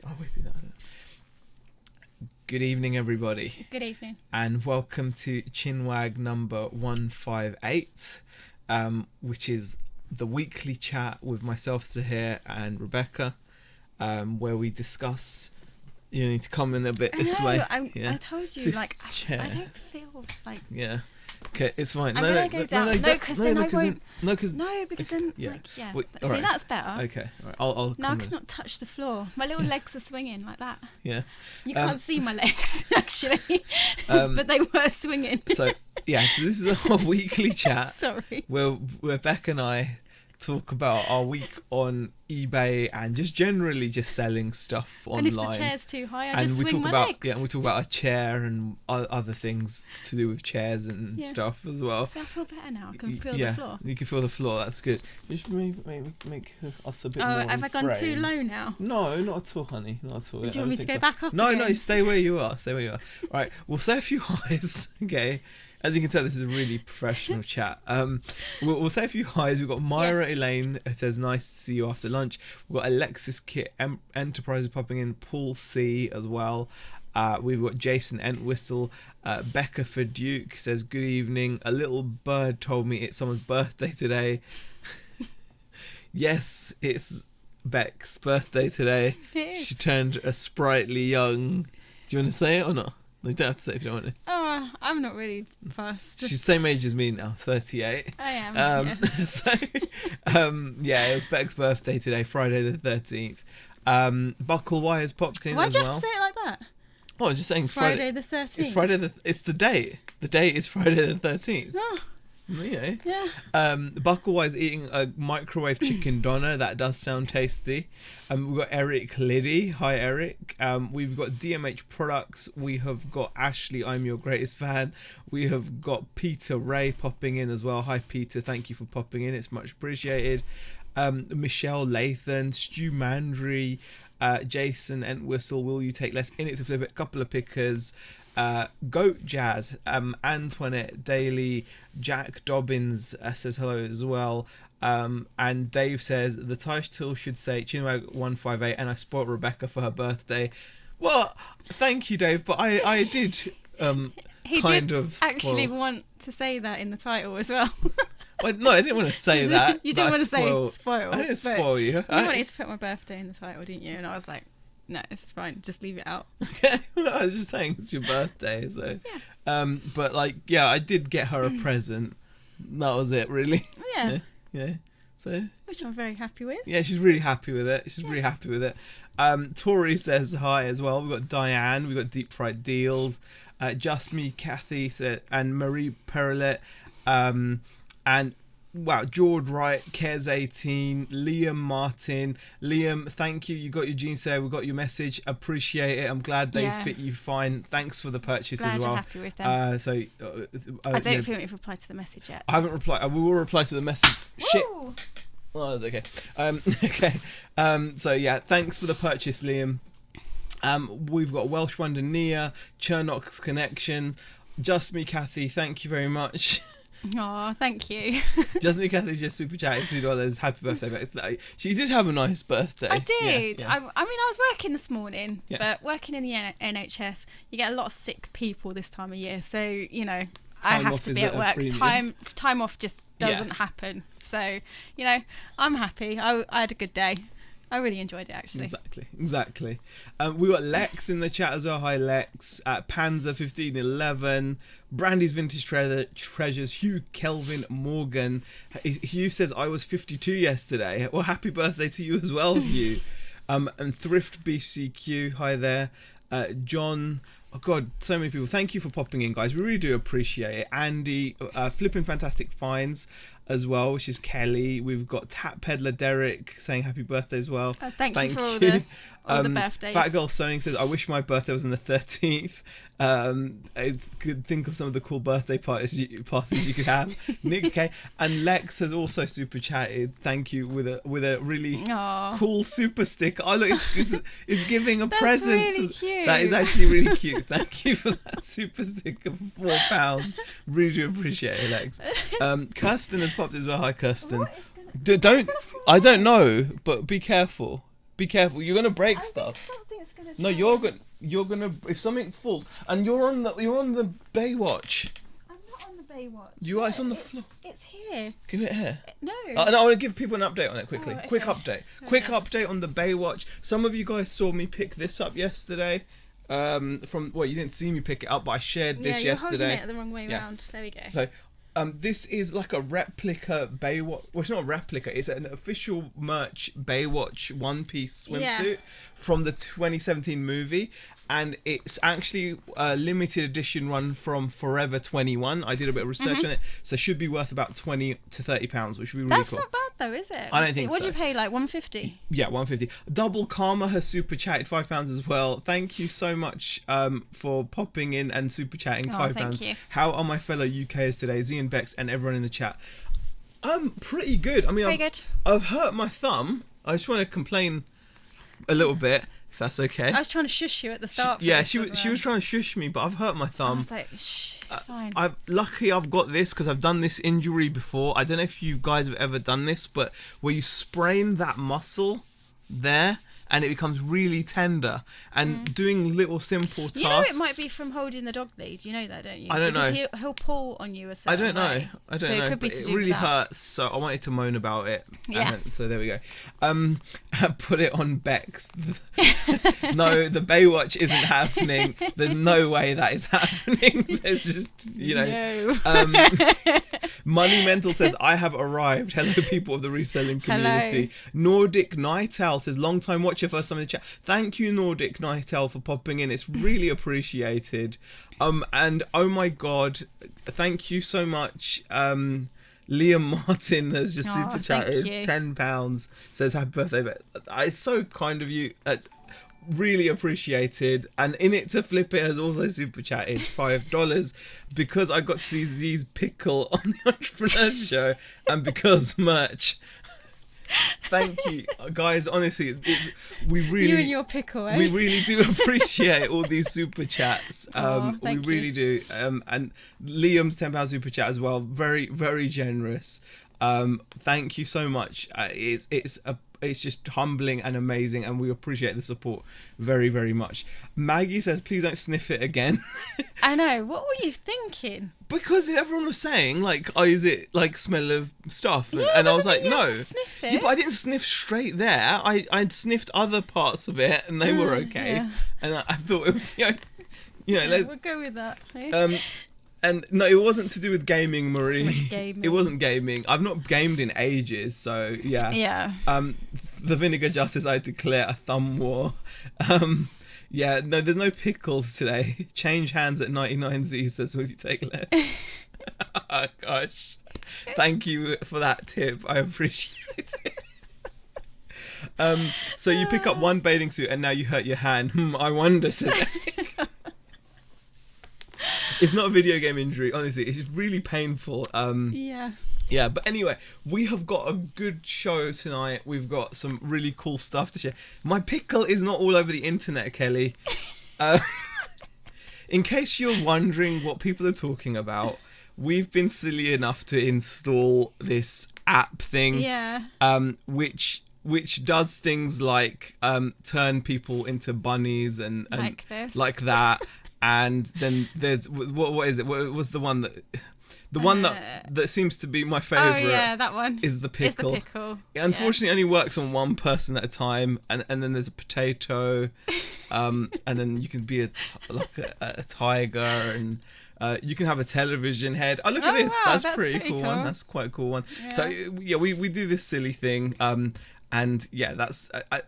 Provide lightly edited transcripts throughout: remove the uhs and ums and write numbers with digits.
always do that. Good evening, everybody. Good evening. And welcome to Chinwag number 158, which is the weekly chat with myself, Zahir, and Rebecca, where we discuss. You need to come in a bit this way. I told you, I don't feel like. Yeah. Okay, it's fine. I'm gonna go down. No, because then I won't. No, because then, yeah. Wait, see, right. That's better. Okay, all right. I'll now I cannot touch the floor. My little legs are swinging like that. Yeah. You can't see my legs actually, but they were swinging. So this is our weekly chat. Sorry. Where Rebecca and I talk about our week on eBay and just generally just selling stuff online. And if the chair's too high, I just swing my legs. Yeah, and we talk about a chair and other things to do with chairs and stuff as well. So I feel better now. I can feel the floor. You can feel the floor. That's good. You should maybe make us a bit more. Have I gone too low now? No, not at all, honey. Not at all. Do you want me to go back up? No, stay where you are. All right, we'll say a few highs. Okay. As you can tell, this is a really professional chat. We'll say a few highs. We've got Myra Elaine. It says, nice to see you after lunch. We've got Alexis Kit Enterprises popping in. Paul C as well. We've got Jason Entwistle. Becca for Duke says, good evening. A little bird told me it's someone's birthday today. Yes, it's Beck's birthday today. She turned a sprightly young. Do you want to say it or not? You don't have to say if you don't want to. Oh, I'm not really fussed. She's the same age as me now, 38. I am, yes. So, it was Beck's birthday today, Friday the 13th. Buckle Wires popped in Why'd as you well. have to say it like that? Oh, I was just saying Friday the 13th. It's the date. The date is Friday the 13th. Oh. Yeah. Buckle Wise eating a microwave chicken doner. That does sound tasty. We've got Eric Liddy. Hi, Eric. We've got DMH Products. We have got Ashley. I'm your greatest fan. We have got Peter Ray popping in as well. Hi, Peter. Thank you for popping in. It's much appreciated. Michelle Lathan, Stu Mandry, Jason Entwistle. Will you take less in it to flip it? Couple of pickers. Goat Jazz, Antoinette Daly, Jack Dobbins says hello as well, and Dave says the title should say Chinwag 158 and I spoiled Rebecca for her birthday. Well, thank you, Dave, but I did he kind did of actually want to say that in the title as well. Well, no, I didn't want to say that. You didn't want to say spoil. I didn't spoil you. You wanted to put my birthday in the title, didn't you? And I was like, no, it's fine. Just leave it out. Okay, well, I was just saying it's your birthday, so. Yeah. But I did get her a present. That was it, really. Yeah. So. Which I'm very happy with. Yeah, she's really happy with it. She's really happy with it. Tori says hi as well. We've got Diane. We've got Deep Fried Deals. Just Me, Kathy said, and Marie Perlet. And. Wow, George Wright, Cares 18, Liam Martin. Liam, thank you. You got your jeans there. We got your message. Appreciate it. I'm glad they fit you fine. Thanks for the purchase as well. You're happy with them. I don't feel you've replied to the message yet. I haven't replied. We will reply to the message. Woo! Shit. Oh, that's okay. Okay. Thanks for the purchase, Liam. We've got Welsh Wonder Nia, Chernock's Connections. Just Me, Kathy. Thank you very much. Oh, thank you. Just Me, Kathy's just super chatty to do all those happy birthday. But she did have a nice birthday. I did. Yeah. I mean, I was working this morning, but working in the NHS, you get a lot of sick people this time of year. So, I have to be at work. Time off just doesn't happen. So, I'm happy. I had a good day. I really enjoyed it, actually. Exactly. We got Lex in the chat as well. Hi, Lex. Panzer1511. Brandy's Vintage Treasures. Hugh Kelvin Morgan. Hugh says, I was 52 yesterday. Well, happy birthday to you as well, Hugh. And Thrift BCQ. Hi there. John. Oh, God, so many people. Thank you for popping in, guys. We really do appreciate it. Andy. Flipping Fantastic Finds as well, which is Kelly. We've got Tap Peddler Derek saying happy birthday as well. Thank you for all the birthday. Fat Girl Sewing says, I wish my birthday was on the 13th. I could think of some of the cool birthday parties you could have. Nick K and Lex has also super chatted. Thank you with a really cool super stick. Oh look, it's giving a present. That's really cute. That is actually really cute. Thank you for that super stick of £4. Really do appreciate it, Lex. Kirsten has popped as well. Hi, Kirsten. I don't know, but be careful. Be careful. You're gonna break stuff. Something's gonna. No, you're gonna. If something falls, and you're on the Baywatch. I'm not on the Baywatch. You are. It's on the floor. It's here. Give it here. No. No, I want to give people an update on it quickly. Okay. Quick update. Quick update on the Baywatch. Some of you guys saw me pick this up yesterday. You didn't see me pick it up, but I shared this yesterday. Holding it the wrong way around. There we go. So, this is like a replica Baywatch. Well, it's not a replica. It's an official merch Baywatch one-piece swimsuit from the 2017 movie, and it's actually a limited edition run from Forever 21. I did a bit of research on it, so it should be worth about £20 to £30, which would be really That's cool. not bad though, is it? I don't think so. What did you pay? Like £150? Yeah, £150. Double Karma has super chatted £5 as well. Thank you so much for popping in and super chatting £5. Thank you. How are my fellow UKers today? Z and Bex and everyone in the chat. Pretty good. I mean, I've hurt my thumb. I just want to complain a little bit, if that's okay. I was trying to shush you at the start. She was trying to shush me, but I've hurt my thumb. I was like, shh, it's fine. Luckily I've got this because I've done this injury before. I don't know if you guys have ever done this, but where you sprain that muscle there and it becomes really tender, and doing little simple tasks. You know it might be from holding the dog lead. You know that, don't you? I don't know. Because he'll pull on you a certain way. I don't know. It could be but to it do really with that. hurts, so I wanted to moan about it. Yeah. So there we go. Put it on Bex. No, the Baywatch isn't happening. There's no way that is happening. There's just, No. Money Mental says, I have arrived. Hello, people of the reselling community. Hello. Nordic Night Owl says, long time watcher, first time in the chat. Thank you, Nordic Night Owl, for popping in. It's really appreciated. And oh my god, thank you so much. Liam Martin has just super chatted £10. Says happy birthday. It's so kind of you. Really appreciated. And in it to flip it has also super chatted $5 because I got to see Z's pickle on the Entrepreneurs Show and because thank you guys, honestly, we really, you and your pickle, eh? we really do appreciate all these super chats. We really do. And Liam's £10 super chat as well, very, very generous. Thank you so much. It's just humbling and amazing, and we appreciate the support very, very much. Maggie says, please don't sniff it again. I know. What were you thinking? Because everyone was saying, like, oh, is it like smell of stuff? Yeah, and I was like, no. Sniff it. Yeah, but I didn't sniff straight there. I'd sniffed other parts of it, and they were okay. Yeah. And I thought, it would be, we'll go with that. Eh? And no, it wasn't to do with gaming, Marie. Too much gaming. It wasn't gaming. I've not gamed in ages, so yeah. Yeah. The Vinegar Justice, I declare a thumb war. Yeah, no, there's no pickles today. Change hands at 99Z says, will you take less? Oh, gosh. Thank you for that tip. I appreciate it. So you pick up one bathing suit and now you hurt your hand. I wonder, says Eric. It's not a video game injury, honestly. It's just really painful. Yeah, but anyway, we have got a good show tonight. We've got some really cool stuff to share. My pickle is not all over the internet, Kelly. In case you're wondering what people are talking about, we've been silly enough to install this app thing. Yeah. Which does things like turn people into bunnies and like this. Like that. And then there's what is it? What was the one that? The one that seems to be my favourite. Oh yeah, that one. Is the pickle. It's the pickle. It unfortunately only works on one person at a time, and then there's a potato, and then you can be a tiger, and you can have a television head. Oh, look at this! Wow, that's pretty cool one. That's quite a cool one. Yeah. So yeah, we do this silly thing. And yeah,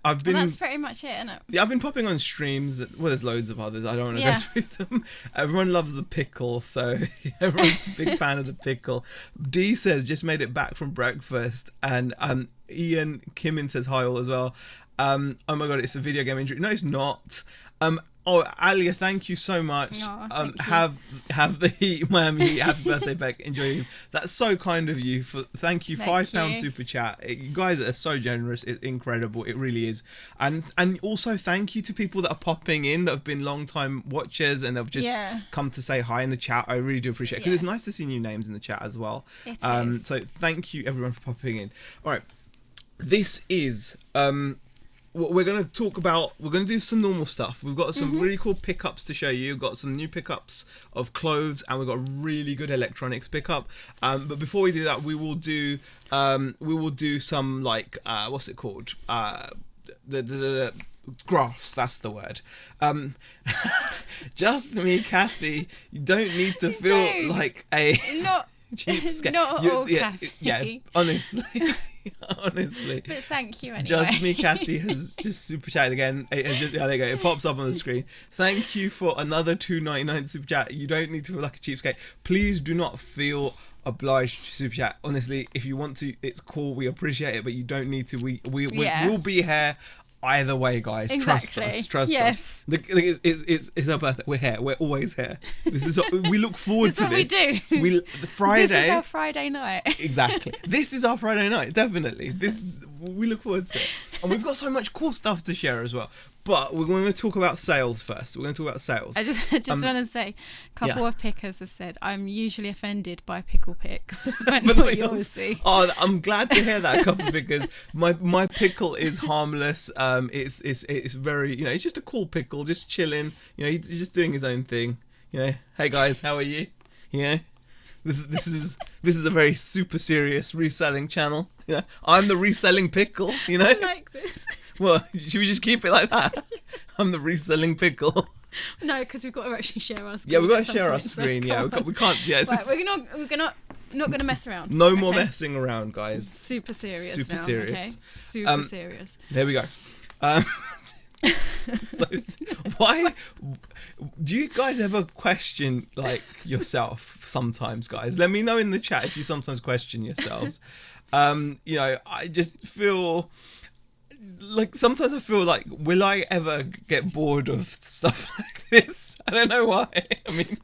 I've been. Well, that's pretty much it, isn't it? Yeah, I've been popping on streams. Well, there's loads of others. I don't want to go through them. Everyone loves the pickle, so everyone's a big fan of the pickle. D says just made it back from breakfast, and Ian Kimmin says hi all as well. Oh my god, it's a video game injury. No, it's not. Oh, Alia, thank you so much. Thank you. Have the Heat, Miami Heat. Happy birthday, Beck. Enjoy you. That's so kind of you. Thank you. £5 super chat. You guys are so generous. It's incredible. It really is. And also thank you to people that are popping in that have been long time watchers and have just come to say hi in the chat. I really do appreciate it because it's nice to see new names in the chat as well. It is. So thank you everyone for popping in. All right, this is we're going to do some normal stuff. We've got some really cool pickups to show you. We've got some new pickups of clothes, and we've got a really good electronics pickup. But before we do that, we will do some like what's it called? The graphs, that's the word. Just me, Kathy, you don't need to feel like a cheapskate. Not all Kathy. Yeah, honestly. But thank you anyway. Just me, Kathy has just super chatted again. There you go. It pops up on the screen. Thank you for another $2.99 super chat. You don't need to feel like a cheapskate. Please do not feel obliged to super chat. Honestly, if you want to, it's cool. We appreciate it, but you don't need to. We'll be here either way, guys. Exactly. Trust us. It's our birthday. We're here. We're always here. This is what we look forward to. This is what we do. Friday. This is our Friday night. Exactly. This is our Friday night. Definitely. We look forward to it, and we've got so much cool stuff to share as well. But we're going to talk about sales first. We're going to talk about sales. I just want to say, a couple of pickers have said, I'm usually offended by pickle picks. But not yours, see. Oh, I'm glad to hear that, couple because my pickle is harmless. It's very, it's just a cool pickle, just chilling. He's just doing his own thing. Hey guys, how are you? This is a very super serious reselling channel. I'm the reselling pickle. I like this. Well, should we just keep it like that? I'm the reselling pickle. No, because we've got to actually share our screen. Yeah, we've got to share our screen. Yeah, we can't. Yeah, right, we're not going to mess around. No more messing around, guys. Super serious. Super now, serious. Okay? Super serious. There we go. So, why do you guys ever question like yourself sometimes, guys? Let me know in the chat if you sometimes question yourselves. I just feel like sometimes I feel like, will I ever get bored of stuff like this? I don't know why. I mean,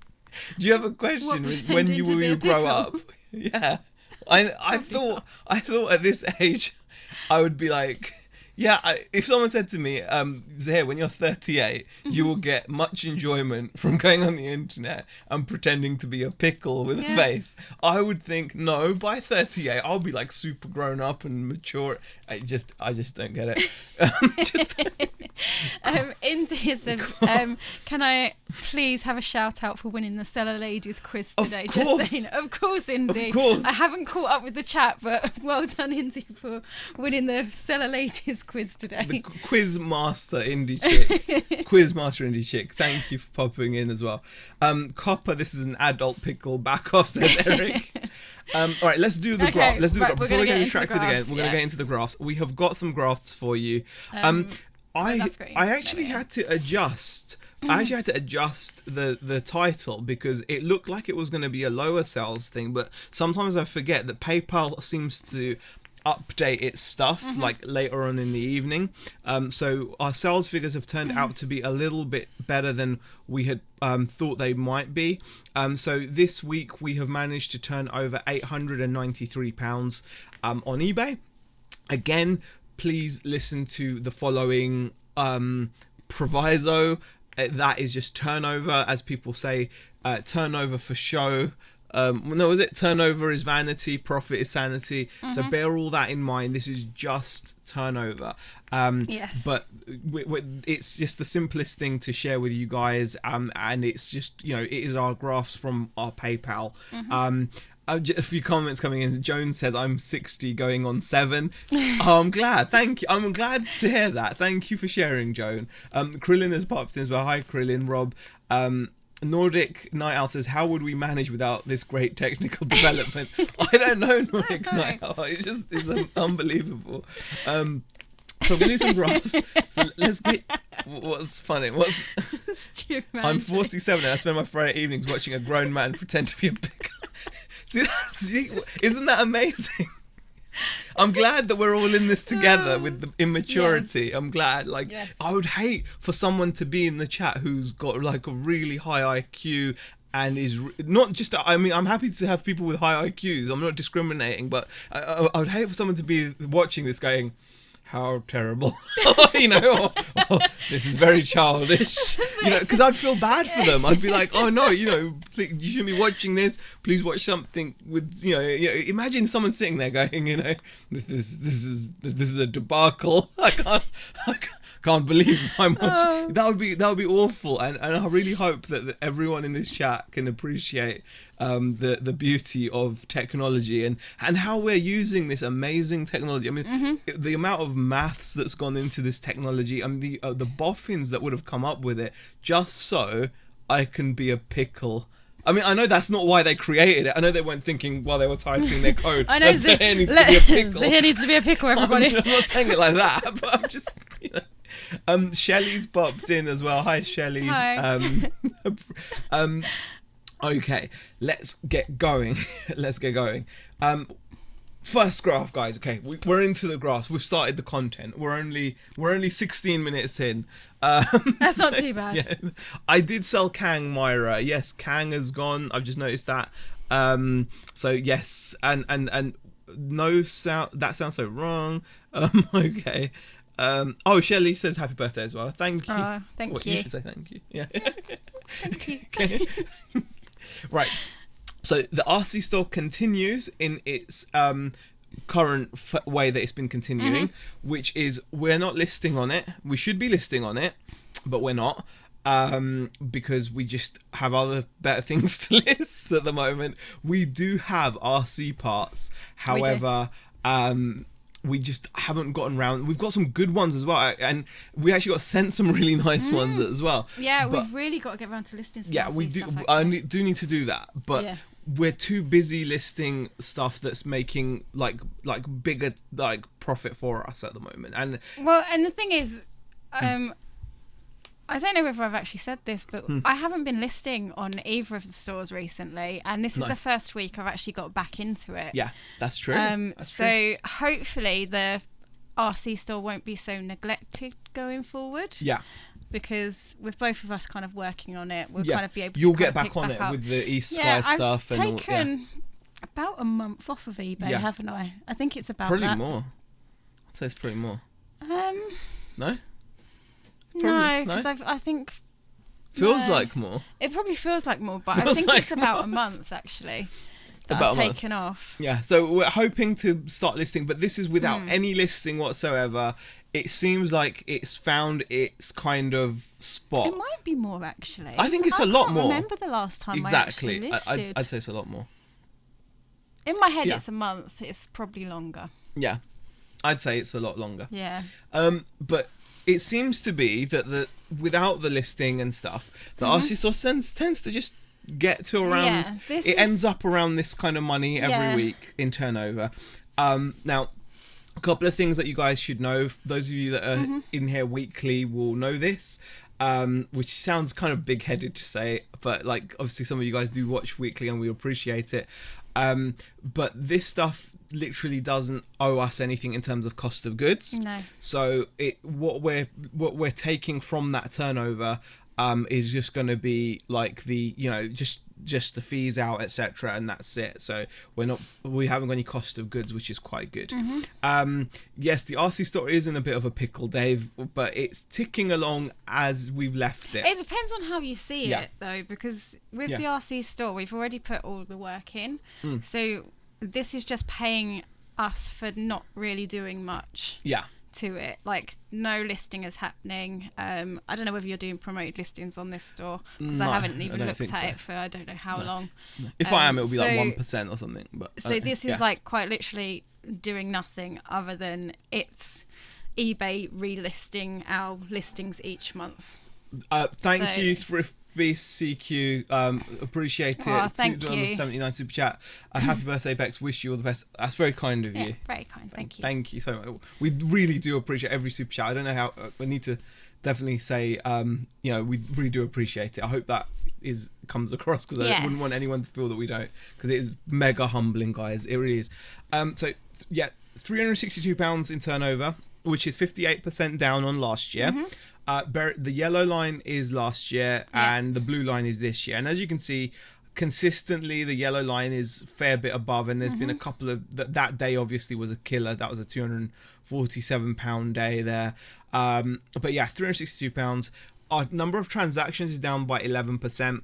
do you have a question when you will grow up? Yeah, I thought at this age I would be like, yeah, if someone said to me, Zahir, when you're 38, you will get much enjoyment from going on the internet and pretending to be a pickle with a face, I would think, no, by 38, I'll be like super grown up and mature. I just don't get it. Indy said, can I please have a shout out for winning the Cellar Ladies quiz today? Of course. Just saying, of course, Indy. Of course. I haven't caught up with the chat, but well done, Indy, for winning the Cellar Ladies quiz today. The quiz master indie chick. Thank you for popping in as well. Copper, this is an adult pickle. Back off, says Eric. All right, let's do the graph. Let's do the graph. Before we get distracted again, we're going to get into the graphs. We have got some graphs for you. I actually had to adjust. I actually had to adjust the title because it looked like it was going to be a lower sales thing, but sometimes I forget that PayPal seems to update its stuff like later on in the evening. So our sales figures have turned out to be a little bit better than we had thought they might be. So this week we have managed to turn over £893 on eBay. Again, please listen to the following proviso. That is just turnover, as people say, turnover for show. No, is it turnover is vanity, profit is sanity? So bear all that in mind. This is just turnover. Yes. But it's just the simplest thing to share with you guys. And it's just, it is our graphs from our PayPal. A few comments coming in. Joan says, I'm 60 going on 7. Oh, I'm glad. Thank you. I'm glad to hear that. Thank you for sharing, Joan. Krillin has popped in as well. Hi, Krillin. Rob. Nordic Night Owl says, how would we manage without this great technical development? I don't know, Nordic Night Owl. It's unbelievable. So I'm going to do some graphs. So let's get... What's funny? I'm 47 and I spend my Friday evenings watching a grown man pretend to be a pickle. See, isn't that amazing? I'm glad that we're all in this together with the immaturity. Yes. I'm glad. I would hate for someone to be in the chat who's got like a really high IQ and is not just, I'm happy to have people with high IQs. I'm not discriminating, but I would hate for someone to be watching this going, how terrible, this is very childish, because I'd feel bad for them. I'd be like, oh no, you shouldn't be watching this. Please watch something with, imagine someone sitting there going, this is a debacle. I can't believe I'm watching. That would be awful. And I really hope that everyone in this chat can appreciate the beauty of technology and how we're using this amazing technology. I mean, the amount of maths that's gone into this technology, I mean, the boffins that would have come up with it just so I can be a pickle. I mean, I know that's not why they created it. I know they weren't thinking while they were typing their code. I know Zahir needs to be a pickle. Zahir needs to be a pickle, everybody. I'm not saying it like that, but I'm just, Shelley's popped in as well. Hi, Shelley. Hi. Okay, let's get going. First graph, guys. Okay, we're into the graphs. We've started the content. We're only 16 minutes in. That's not too bad. Yeah. I did sell Kang, Myra. Yes, Kang has gone. I've just noticed that. So yes, and no sound. That sounds so wrong. Okay. Shelley says happy birthday as well. Thank you. Thank you. You should say thank you. Yeah. Thank you. Okay. Right. So the RC store continues in its current way that it's been continuing, which is we're not listing on it. We should be listing on it, but we're not, because we just have other better things to list at the moment. We do have RC parts, however, we just haven't gotten around. We've got some good ones as well, and we actually got sent some really nice ones as well. Yeah, we've really got to get around to listing some we do. Stuff, I do need to do that, but we're too busy listing stuff that's making like bigger profit for us at the moment. And the thing is, I don't know whether I've actually said this, but I haven't been listing on either of the stores recently, and this is the first week I've actually got back into it. Yeah, that's true. So hopefully the RC store won't be so neglected going forward. Yeah. Because with both of us kind of working on it, we'll kind of be able to You'll get back on it with the East Sky stuff. I've taken about a month off of eBay, haven't I? I think it's about probably that. more. I'd say it's probably more. No? No, because I think feels like more. It probably feels like more, but I think it's about a month actually that I've taken off. Yeah, so we're hoping to start listing, but this is without any listing whatsoever. It seems like it's found its kind of spot. It might be more actually. I think it's a lot more. I remember the last time I actually listed. I'd say it's a lot more. In my head, it's a month. It's probably longer. Yeah, I'd say it's a lot longer. Yeah. But it seems to be that without the listing and stuff, the RC store tends to just get to around. It ends up around this kind of money every week in turnover. Now, a couple of things that you guys should know. Those of you that are in here weekly will know this, which sounds kind of big-headed to say, but obviously some of you guys do watch weekly and we appreciate it. But this stuff literally doesn't owe us anything in terms of cost of goods. No. So what we're taking from that turnover is just going to be just the fees out, etc., and that's it. So we haven't got any cost of goods, which is quite good. Yes, the RC store is in a bit of a pickle, Dave, but it's ticking along as we've left it. It depends on how you see it, though, because with the RC store, we've already put all the work in. So this is just paying us for not really doing much. Yeah. To it, no listing is happening. I don't know whether you're doing promoted listings on this store because I haven't even looked at it for I don't know how long. No. If I am, it'll be 1% or something. But so this is quite literally doing nothing other than it's eBay relisting our listings each month. Thank you, Thrift BCQ. Appreciate it. Thank you. $2.79 super chat. Happy birthday, Bex. Wish you all the best. That's very kind of you. Very kind. Thank you. Thank you so much. We really do appreciate every super chat. I don't know how. We need to definitely say, we really do appreciate it. I hope that comes across because I wouldn't want anyone to feel that we don't, because it is mega humbling, guys. It really is. £362 in turnover, which is 58% down on last year. The yellow line is last year and the blue line is this year. And as you can see, consistently the yellow line is a fair bit above, and there's been a couple of that day obviously was a killer. That was a £247 day there. But yeah, £362. Our number of transactions is down by 11%.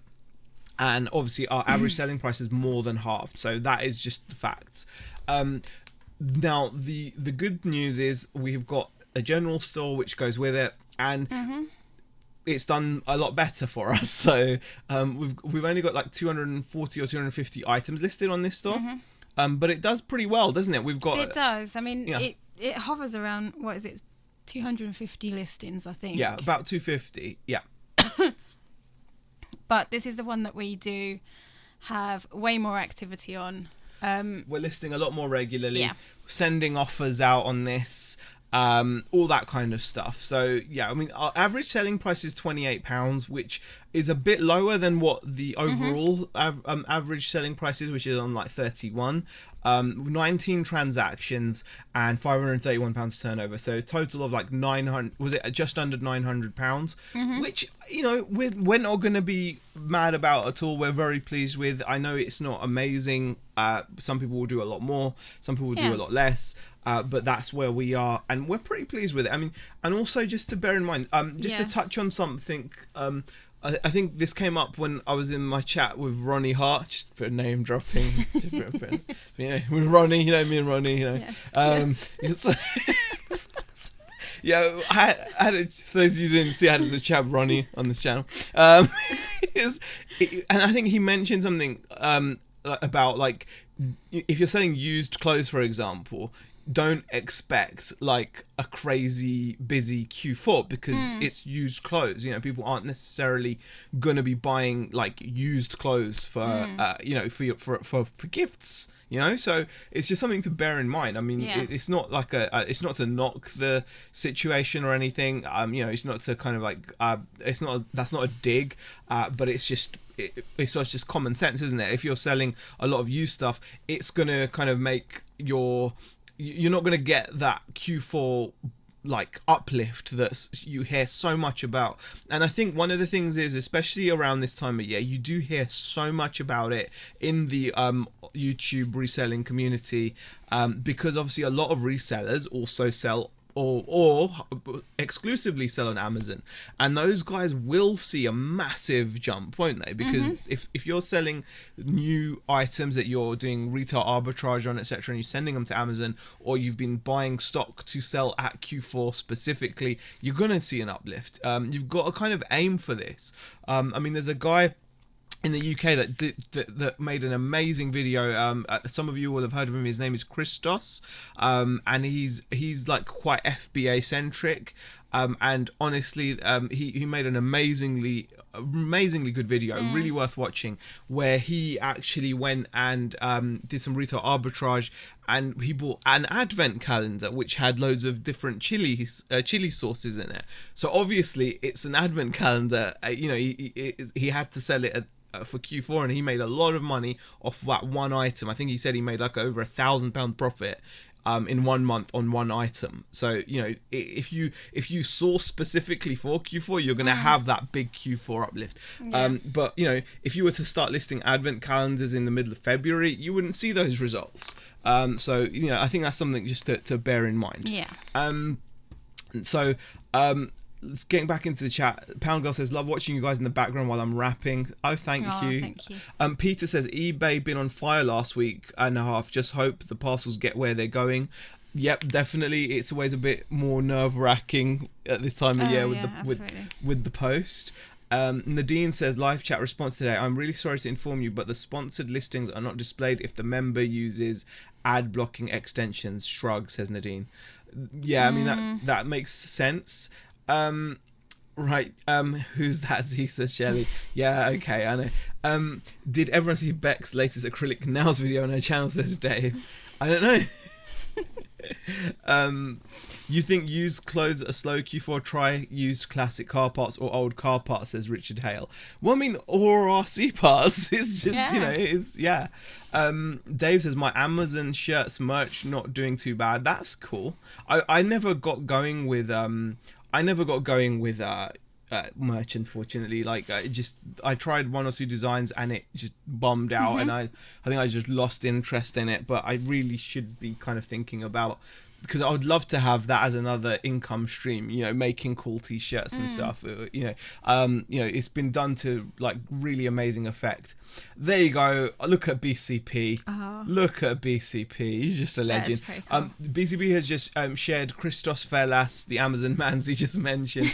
And obviously our average selling price is more than halved. So that is just the facts. Now, the good news is we've got a general store which goes with it. And it's done a lot better for us. So we've only got like 240 or 250 items listed on this store. But it does pretty well, doesn't it? It does. I mean, it hovers around, what is it, 250 listings, I think. Yeah, about 250. Yeah. But this is the one that we do have way more activity on. We're listing a lot more regularly, sending offers out on this, all that kind of stuff. So yeah, I mean, our average selling price is £28, which is a bit lower than what the overall average selling price is, which is on like 31. 19 transactions and £531 turnover, so a total of like 900, was it just under £900, which, you know, we're not going to be mad about at all. We're very pleased with. I know it's not amazing, some people will do a lot more, some people will do a lot less, but that's where we are, and we're pretty pleased with it. I mean, and also just to bear in mind, just to touch on something, I think this came up when I was in my chat with Ronnie Hart, just for name dropping, you know, with Ronnie, you know, me and Ronnie, you know. Yeah, I had for those of you who didn't see, I had the chat with Ronnie on this channel. And I think he mentioned something about, like, if you're selling used clothes, for example, don't expect like a crazy busy Q4 because it's used clothes. You know, people aren't necessarily gonna be buying like used clothes for you know, for gifts. You know, so it's just something to bear in mind. I mean, it's not like it's not to knock the situation or anything. You know, it's not to kind of like that's not a dig, but it's just. It's just common sense, isn't it? If you're selling a lot of used stuff, it's gonna kind of make you're not going to get that Q4 like uplift that you hear so much about. And I think one of the things is, especially around this time of year, you do hear so much about it in the YouTube reselling community, because obviously a lot of resellers also sell or exclusively sell on Amazon, and those guys will see a massive jump, won't they? Because if you're selling new items that you're doing retail arbitrage on, etc., and you're sending them to Amazon, or you've been buying stock to sell at Q4 specifically, you're gonna see an uplift. You've got to kind of aim for this. I mean, there's a guy in the UK that made an amazing video. Some of you will have heard of him. His name is Christos, and he's like quite FBA centric, and honestly, he made an amazingly good video, really worth watching, where he actually went and did some retail arbitrage, and he bought an advent calendar which had loads of different chili sauces in it. So obviously it's an advent calendar. You know, he had to sell it for Q4, and he made a lot of money off that one item. I think he said he made like over £1,000 profit in 1 month on one item. So, you know, if you source specifically for Q4, you're going to have that big Q4 uplift. But, you know, if you were to start listing advent calendars in the middle of February, you wouldn't see those results. So, you know, I think that's something just to bear in mind. Getting back into the chat, Pound Girl says, love watching you guys in the background while I'm rapping. Oh, thank you. Thank you. Peter says, eBay been on fire last week and a half. Just hope the parcels get where they're going. Yep, definitely. It's always a bit more nerve-wracking at this time of year with the post. Nadine says, live chat response today. I'm really sorry to inform you, but the sponsored listings are not displayed if the member uses ad blocking extensions. Shrug, says Nadine. Yeah, I mean, that makes sense. Right, who's that? Z, says Shelley. Yeah, okay, I know. Did everyone see Beck's latest acrylic nails video on her channel, says Dave? I don't know. You think used clothes are slow Q4? Try used classic car parts or old car parts, says Richard Hale. Well, I mean, or RC parts. It's just, you know, it's, Dave says, my Amazon shirts merch not doing too bad. That's cool. I never got going with merch, unfortunately. Like I tried 1 or 2 designs and it just bummed out, and I think I just lost interest in it. But I really should be kind of thinking about, because I would love to have that as another income stream, you know, making cool t-shirts and stuff. You know, it's been done to like really amazing effect. There you go. Look at BCP. Look at BCP. He's just a legend. Cool. BCP has just shared Christos Velas, the Amazon Mans he just mentioned.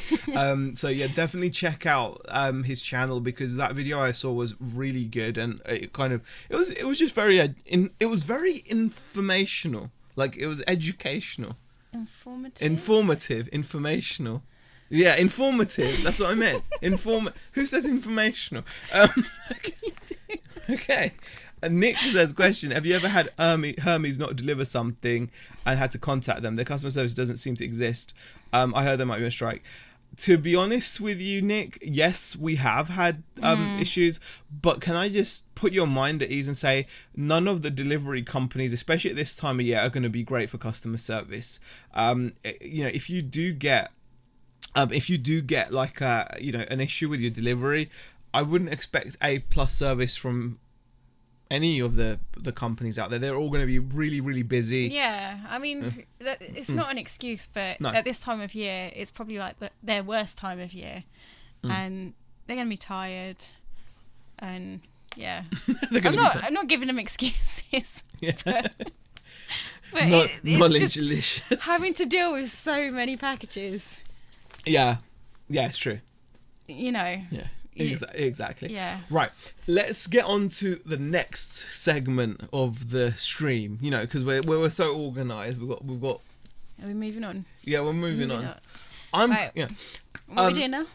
So yeah, definitely check out his channel, because that video I saw was really good, and it was just very it was very informational. Like, it was educational. Informational. Yeah, informative. That's what I meant. Who says informational? Okay. And Nick says, question, have you ever had Hermes not deliver something and had to contact them? Their customer service doesn't seem to exist. I heard there might be a strike. To be honest with you, Nick, yes, we have had issues, but can I just put your mind at ease and say none of the delivery companies, especially at this time of year, are going to be great for customer service. You know, if you do get like an issue with your delivery, I wouldn't expect A+ service from any of the companies out there. They're all going to be really, really busy. Yeah, I mean, it's not an excuse, but at this time of year, it's probably like their worst time of year, and they're going to be tired, and yeah, I'm not giving them excuses. Yeah. but knowledge just having to deal with so many packages. Yeah, it's true. You know. Yeah. Exactly. Yeah. Right. Let's get on to the next segment of the stream. You know, because we're so organised. We've got. Are we moving on? Yeah, we're moving on. Right. Yeah. What are we doing now?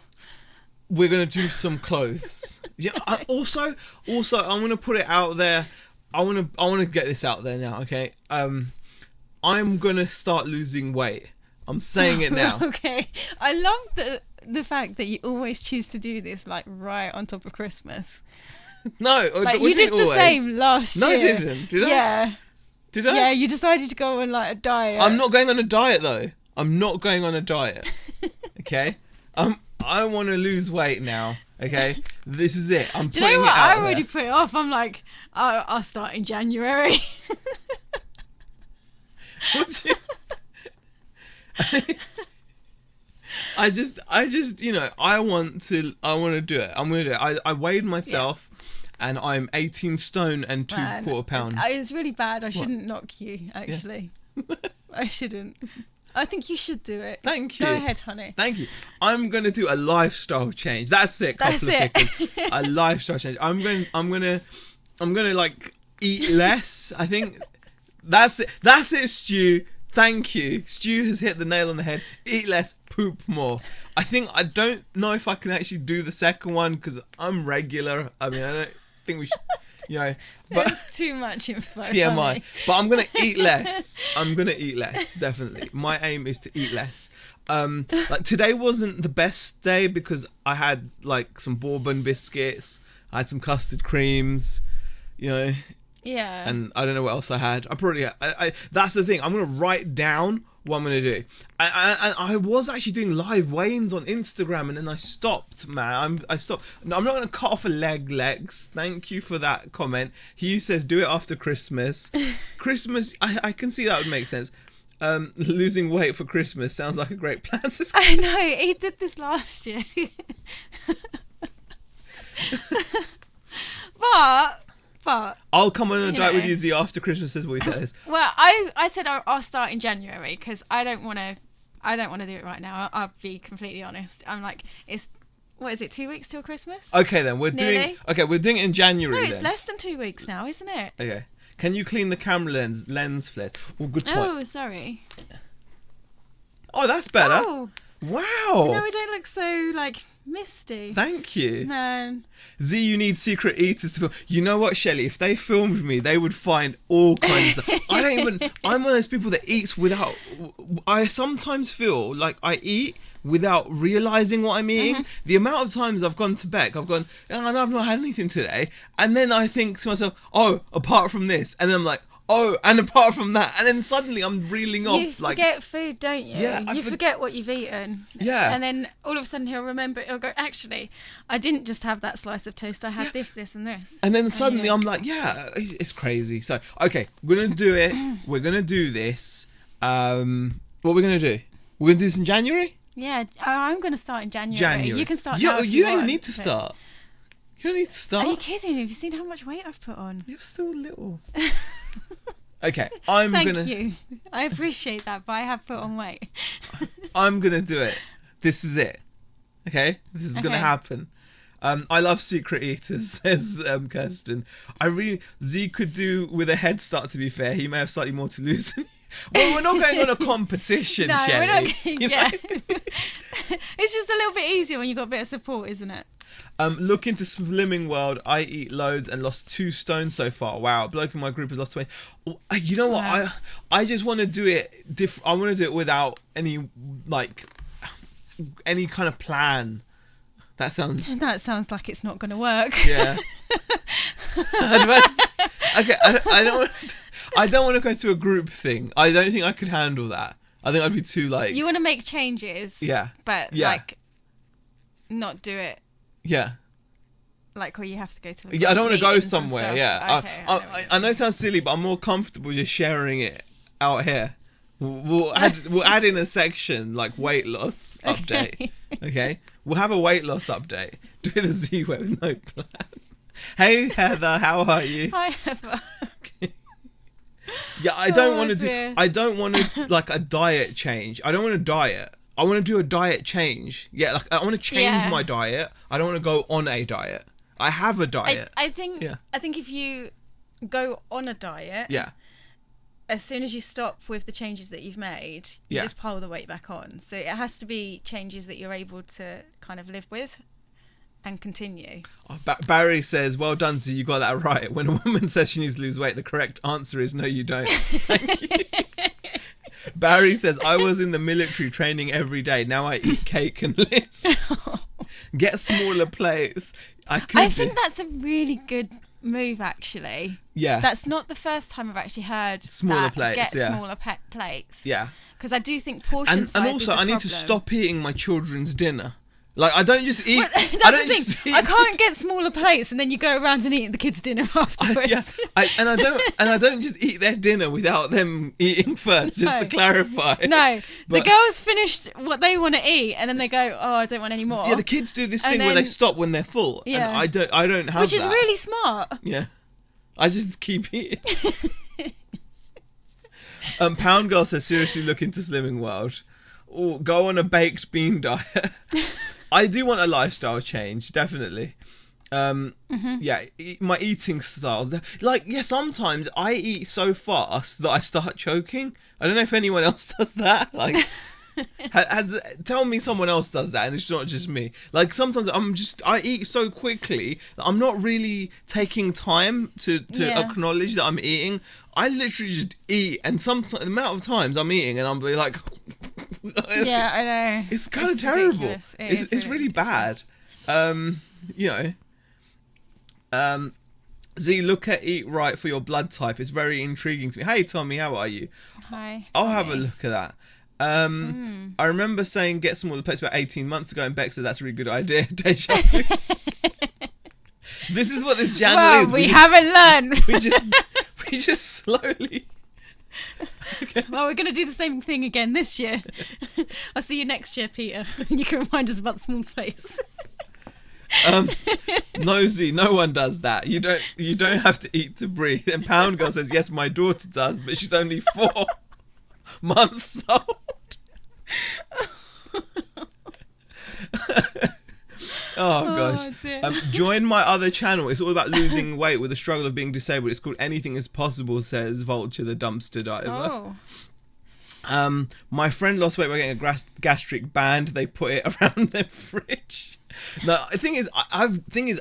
We're gonna do some clothes. Yeah. Also, I'm gonna put it out there. I wanna get this out there now. Okay. I'm gonna start losing weight. I'm saying it now. Okay. I love the fact that you always choose to do this like right on top of Christmas. No, like you did the same last year. No, I didn't. Did I? Yeah. Did I? Yeah, you decided to go on like a diet. I'm not going on a diet though. I'm not going on a diet. Okay. I want to lose weight now. Okay. This is it. I'm putting it out there. Do you know what? I already put it off. I'm like, I'll start in January. I just, you know, I want to do it. I'm going to do it. I weighed myself and I'm 18 stone and 2/4 pounds. It's really bad. I shouldn't knock you, actually. Yeah. I shouldn't. I think you should do it. Thank you. Go ahead, honey. Thank you. I'm going to do a lifestyle change. That's it. A lifestyle change. I'm going to like eat less. I think that's it. That's it, Stu. Thank you. Stu has hit the nail on the head. Eat less, poop more. I don't know if I can actually do the second one because I'm regular. I mean, I don't think we should, you know. But there's too much info. TMI. Honey. But I'm going to eat less. Definitely. My aim is to eat less. Like today wasn't the best day because I had like some bourbon biscuits. I had some custard creams, you know. Yeah. And I don't know what else I had. I that's the thing. I'm going to write down what I'm going to do. I was actually doing live weigh-ins on Instagram and then I stopped, man. I stopped. No, I'm not going to cut off a legs. Thank you for that comment. Hugh says do it after Christmas. Christmas, I can see that would make sense. Losing weight for Christmas sounds like a great plan. I know. He did this last year. But I'll come on a diet with you after Christmas is what he says. Well, I said I'll start in January because I don't want to do it right now. I'll be completely honest. I'm like, what is it, 2 weeks till Christmas? Okay then, we're doing it in January. No, it's then. less than 2 weeks now, isn't it? Okay. Can you clean the camera lens flares? Well, good point. Oh, sorry. Oh, that's better. Oh. Wow. No, we don't look so like misty. Thank you. Man. Z, you need secret eaters to film. You know what, Shelley? If they filmed me, they would find all kinds of stuff. I'm one of those people that eats without... I sometimes feel like I eat without realising what I'm eating. Mm-hmm. The amount of times I've gone to Beck, I've gone, oh, no, I've not had anything today. And then I think to myself, oh, apart from this. And then I'm like, Oh, and apart from that, and then suddenly I'm reeling off. You forget food, don't you? Yeah, you forget what you've eaten. Yeah. And then all of a sudden he'll remember it. He'll go, actually, I didn't just have that slice of toast. I had this, and this. And then suddenly I'm like, yeah, it's crazy. So, okay, we're going to do it. We're going to do this. What are we going to do? We're going to do this in January? Yeah, I'm going to start in January. You can start now. You don't even need to start. You don't need to start. Are you kidding? Have you seen how much weight I've put on? You're still little. Okay, Thank you. I appreciate that, but I have put on weight. I'm gonna do it. This is it. Okay, this is gonna happen. I love secret eaters, says Kirsten. Z could do with a head start. To be fair, he may have slightly more to lose. Well, we're not going on a competition, no, Shelley. We're not. Yeah, it's just a little bit easier when you've got a bit of support, isn't it? Look into Slimming World. I eat loads and lost 2 stone so far. Wow, bloke in my group has lost 20. You know what? Wow. I just want to do it I want to do it without any kind of plan. That sounds like it's not going to work. Yeah. Okay, I don't want to go to a group thing. I don't think I could handle that. I think I'd be too You want to make changes. Yeah. But not do it. Yeah. Like where you have to go to. I don't want to go somewhere. Yeah. Okay, I know it sounds silly, but I'm more comfortable just sharing it out here. We'll add in a section like weight loss update. Okay. We'll have a weight loss update. Do the Z with no plan. Hey Heather, how are you? Hi Heather. Okay. Yeah, I don't want to like a diet change. I don't want to diet. I want to do a diet change. Yeah, like I want to change my diet. I don't want to go on a diet. I have a diet. I think if you go on a diet, as soon as you stop with the changes that you've made, you just pile the weight back on. So it has to be changes that you're able to kind of live with and continue. Oh, Barry says, well done, Z, you got that right. When a woman says she needs to lose weight, the correct answer is no, you don't. Thank you. Barry says, I was in the military training every day. Now I eat cake and list. Get smaller plates. I think that's a really good move, actually. Yeah. That's not the first time I've actually heard smaller plates. Get smaller plates. Yeah. Because I do think portion size and also, is a I need to stop eating my children's dinner. Like, I don't just eat. Well, I can't get smaller plates, and then you go around and eat the kids' dinner afterwards. I don't just eat their dinner without them eating first. Just to clarify. No, the girls finished what they want to eat, and then they go, "Oh, I don't want any more." Yeah, the kids do this thing where they stop when they're full. Yeah, and I don't have which is really smart. Yeah, I just keep eating. Pound Girl says, seriously look into Slimming World. Or go on a baked bean diet. I do want a lifestyle change, definitely. Yeah, my eating styles. Sometimes I eat so fast that I start choking. I don't know if anyone else does that. Like, tell me someone else does that, and it's not just me. Like, sometimes I eat so quickly that I'm not really taking time to acknowledge that I'm eating. I literally just eat, and the amount of times I'm eating, and I'm like, yeah, I know. It's kind of terrible. It's really bad. Z, look at Eat Right for your blood type. It's very intriguing to me. Hey, Tommy, how are you? Hi. I'll have a look at that. I remember saying get smaller plates about 18 months ago, and Beck said that's a really good idea. Deja vu. This is what this channel is. We haven't learned. We just slowly. Okay. Well, we're going to do the same thing again this year. I'll see you next year, Peter. You can remind us about small plates. Nosy, no one does that. You don't have to eat to breathe. And Pound Girl says, yes, my daughter does, but she's only 4 months old. Oh gosh. Join my other channel. It's all about losing weight with the struggle of being disabled. It's called Anything Is Possible, says Vulture the dumpster diver. My friend lost weight by getting a gastric band. They put it around their fridge. No, the thing is,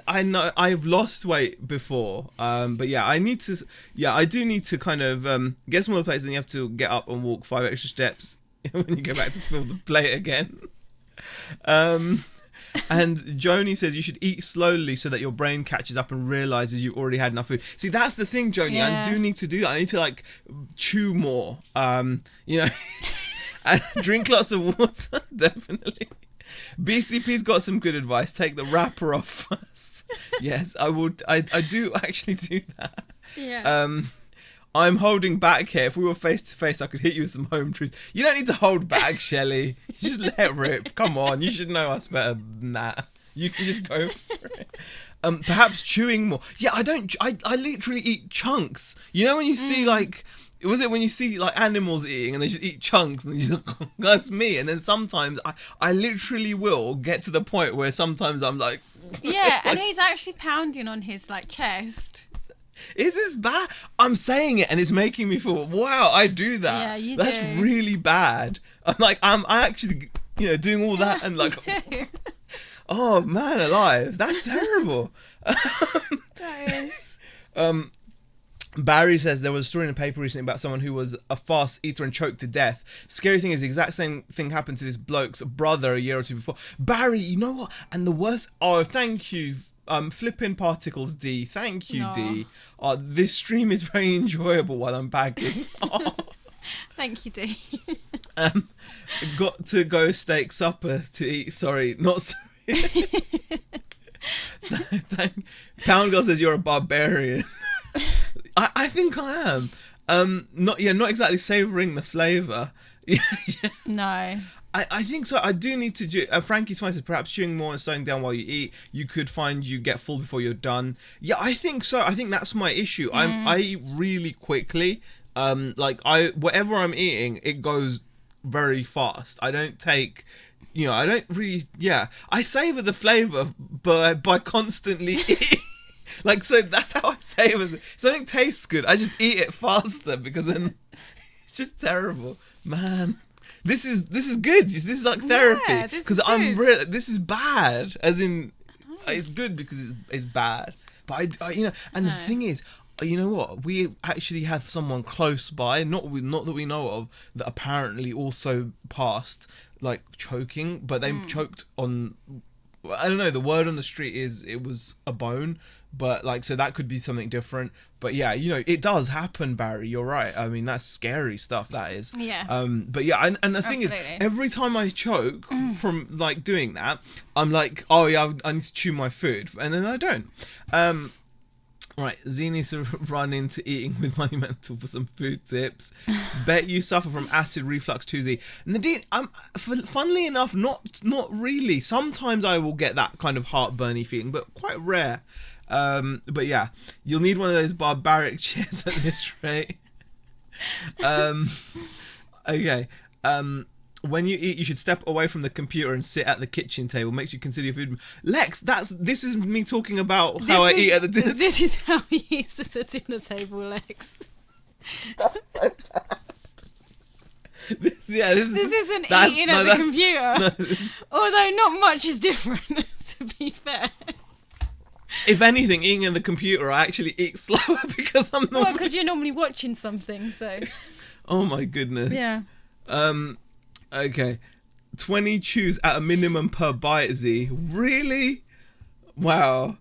I know I've lost weight before. But yeah, I do need to kind of get smaller plates, and you have to get up and walk 5 extra steps when you go back to fill the plate again. And Joni says you should eat slowly so that your brain catches up and realizes you already had enough food. See, that's the thing, Joni. Yeah. I do need to do that. I need to like chew more. You know, and drink lots of water. Definitely. BCP's got some good advice. Take the wrapper off first. Yes, I would. I do actually do that. Yeah. I'm holding back here. If we were face to face, I could hit you with some home truths. You don't need to hold back, Shelley. Just let rip. Come on, you should know us better than that. You can just go for it. Perhaps chewing more. Yeah, I don't. I literally eat chunks. You know when you see like. Was it when you see like animals eating and they just eat chunks and you just that's me, and then sometimes I literally will get to the point where sometimes I'm like yeah, and he's actually pounding on his like chest. Is this bad? I'm saying it and it's making me feel wow, I do that. Yeah, you That's do. really bad. I'm actually doing all that and like oh man alive, that's terrible. That is. Barry says there was a story in the paper recently about someone who was a fast eater and choked to death. Scary thing is the exact same thing happened to this bloke's brother a year or two before. Barry, you know what? And the worst... Oh, thank you. Flipping particles, D. Thank you, D. This stream is very enjoyable while I'm packing. Oh. Thank you, D. Got to go steak supper to eat. Sorry, not sorry. Pound Girl says you're a barbarian. I think I am. Not exactly savouring the flavour. Yeah. No. I think so. I do need to do. Frankie's fine says perhaps chewing more and slowing down while you eat. You could find you get full before you're done. Yeah, I think so. I think that's my issue. I eat really quickly. Whatever I'm eating, it goes very fast. I don't take. I don't really. Yeah, I savour the flavour, but by constantly eating. So that's how I say it. If something tastes good, I just eat it faster because then it's just terrible, man. This is good. This is like therapy because this is bad. As in, it's good because it's bad. But the thing is, you know what? We actually have someone close by, not that we know of, that apparently also passed like choking, but they choked on. I don't know. The word on the street is it was a bone. But so that could be something different. But yeah, it does happen, Barry. You're right. I mean, that's scary stuff. That is. Yeah. But yeah, and the thing is, every time I choke from like doing that, I'm like, oh yeah, I need to chew my food, and then I don't. Right, Z needs to run into Eating with Monumental for some food tips. Bet you suffer from acid reflux too, Z. Nadine, funnily enough, not really. Sometimes I will get that kind of heartburny feeling, but quite rare. But yeah, you'll need one of those barbaric chairs at this rate. Okay. When you eat, you should step away from the computer and sit at the kitchen table. Makes you consider your food. Lex, this is me talking about how I eat at the dinner table. This is how he eats at the dinner table, Lex. That's so bad. This isn't eating at the computer. Although not much is different, to be fair. If anything, eating at the computer, I actually eat slower because I'm not. Well, because you're normally watching something, so. Oh my goodness. Yeah. Okay. 20 chews at a minimum per bite, Z. Really? Wow.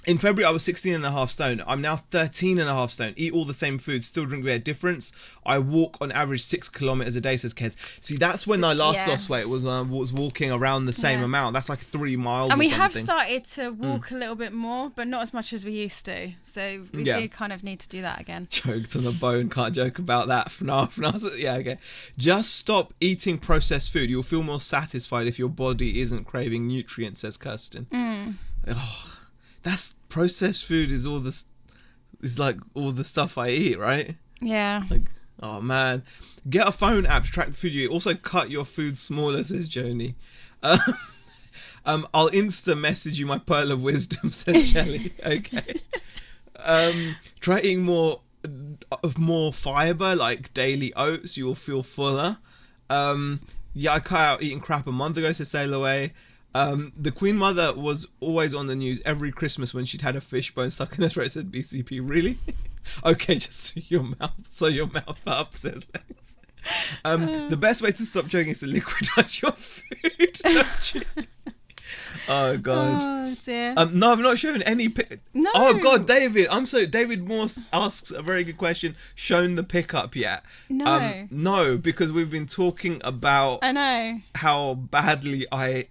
In February, I was 16.5 stone. I'm now 13.5 stone. Eat all the same food, still drink beer. Difference, I walk on average 6 kilometers a day, says Kez. See, that's when I last lost weight, was when I was walking around the same amount. That's like 3 miles and or something. And we have started to walk a little bit more, but not as much as we used to. So we do kind of need to do that again. Choked on a bone. Can't joke about that. Yeah, okay. Just stop eating processed food. You'll feel more satisfied if your body isn't craving nutrients, says Kirsten. Oh. That's processed food is like all the stuff I eat, right? Yeah. Like, oh man. Get a phone app to track the food you eat. Also cut your food smaller, says Joni. I'll insta message you my pearl of wisdom, says Shelley. Okay. Try eating more fiber, like daily oats. You will feel fuller. I cut out eating crap a month ago, says Sail Away. The Queen Mother was always on the news every Christmas when she'd had a fishbone stuck in her throat, said BCP. Really? Okay, just sew your mouth up, says Lex. The best way to stop choking is to liquidize your food. Oh god. Oh dear. No, I've not shown any. No. Oh god, David. David Morse asks a very good question. Shown the pickup yet? No. No, because we've been talking about. I know. How badly I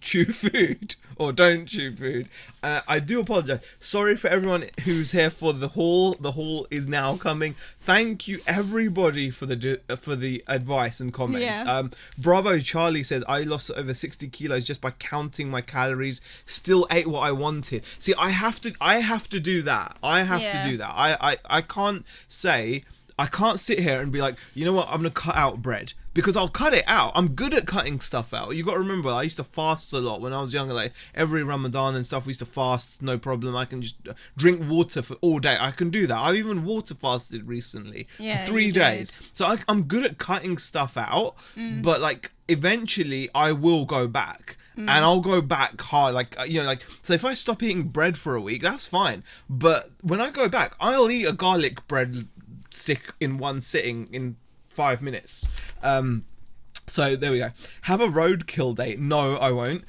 chew food or don't chew food. I do apologize. Sorry for everyone who's here for the haul. The haul is now coming. Thank you everybody for the advice and comments. Yeah. Bravo Charlie says I lost over 60 kilos just by counting my calories. Still ate what I wanted. See, I have to do that. I have to do that. I can't say. I can't sit here and be like, you know what, I'm going to cut out bread. Because I'll cut it out. I'm good at cutting stuff out. You got to remember, I used to fast a lot when I was younger. Like, every Ramadan and stuff, we used to fast, no problem. I can just drink water for all day. I can do that. I've even water fasted recently for 3 days. So I'm good at cutting stuff out. But, like, eventually I will go back. And I'll go back hard, so if I stop eating bread for a week, that's fine. But when I go back, I'll eat a garlic bread stick in one sitting in 5 minutes. So there we go. Have a roadkill date? No, I won't.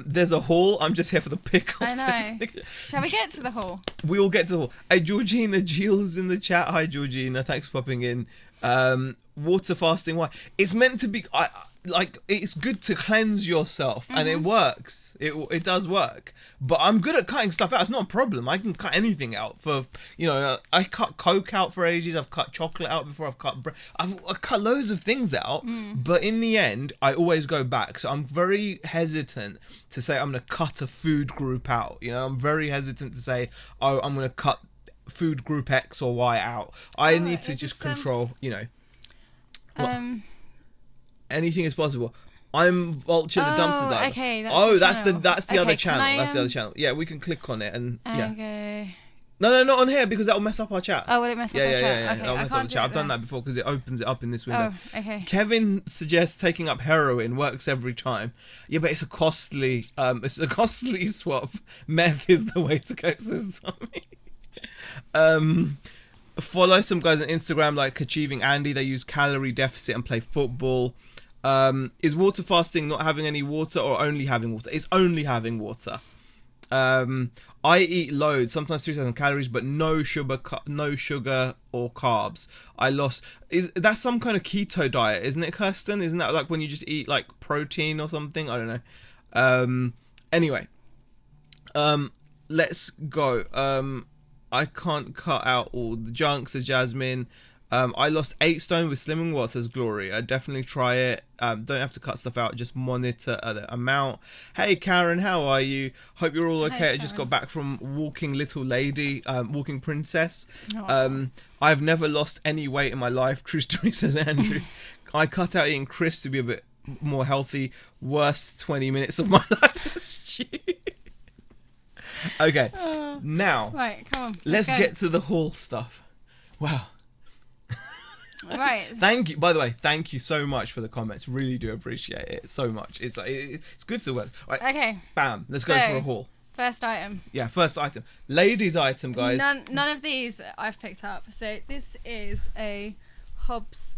There's a haul. I'm just here for the pickles. I know. Shall we get to the haul? We will get to the haul. Hey, Georgina Gilles in the chat. Hi, Georgina. Thanks for popping in. Water fasting. Why? It's meant to be. It's good to cleanse yourself, and it works. It does work. But I'm good at cutting stuff out. It's not a problem. I can cut anything out. I cut Coke out for ages. I've cut chocolate out before. I've cut bread. I've cut loads of things out. But in the end, I always go back. So I'm very hesitant to say I'm going to cut a food group out. I'm very hesitant to say, oh, I'm going to cut food group X or Y out. I need to just control. Anything is possible. I'm Vulture the Dumpster Diver. Okay, that's the other channel. That's the other channel. Yeah, we can click on it and okay. No, not on here because that'll mess up our chat. Oh, will it mess up our chat? Yeah. Okay, That'll mess up the chat. I've done that before because it opens it up in this window. Oh, okay. Kevin suggests taking up heroin works every time. Yeah, but it's a costly swap. Meth is the way to go, says Tommy. Follow some guys on Instagram like Achieving Andy. They use calorie deficit and play football. Is water fasting not having any water or only having water? It's only having water. I eat loads, sometimes 3,000 calories, but no sugar or carbs. That's some kind of keto diet, isn't it, Kirsten? Isn't that like when you just eat like protein or something? I don't know. Anyway, let's go. I can't cut out all the junk, says Jasmine. I lost 8 stone with slimming. What, says Glory? I definitely try it. Don't have to cut stuff out, just monitor the amount. Hey Karen, how are you? Hope you're all okay. I just got back from walking little lady, walking princess. I've never lost any weight in my life. True story, says Andrew. I cut out eating crisps to be a bit more healthy. Worst 20 minutes of my life, says Stu. Okay, now right, come on. Let's get to the haul stuff. Wow. Right. Thank you. By the way, thank you so much for the comments. Really do appreciate it so much. It's good to work. Right. Okay. Bam. Let's go for a haul. First item. Yeah, first item. Ladies' item, guys. None of these I've picked up. So this is a Hobbs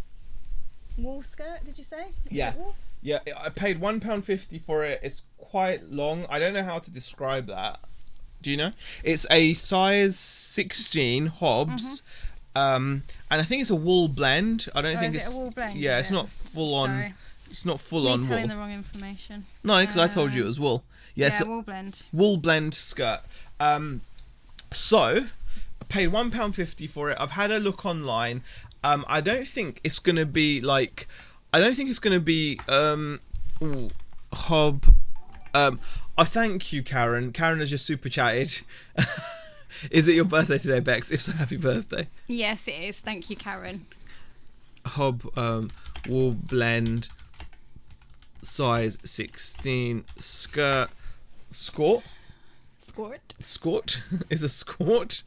wool skirt. Did you say? Yeah. Yeah. I paid £1.50 for it. It's quite long. I don't know how to describe that. Do you know? It's a size 16 Hobbs. And I think it's a wool blend. I don't think it's a wool blend. Yeah, it's not full on. Sorry. It's not full on wool. Telling the wrong information. No, because I told you it was wool. Yes, wool blend. Wool blend skirt. So I paid £1.50 for it. I've had a look online. I don't think it's gonna be like. I don't think it's gonna be Hob. I thank you, Karen. Karen has just super chatted. Is it your birthday today, Bex? If so, happy birthday. Yes, it is. Thank you, Karen. Hob wool blend size 16 skirt. Skort is a skort. It's a skort.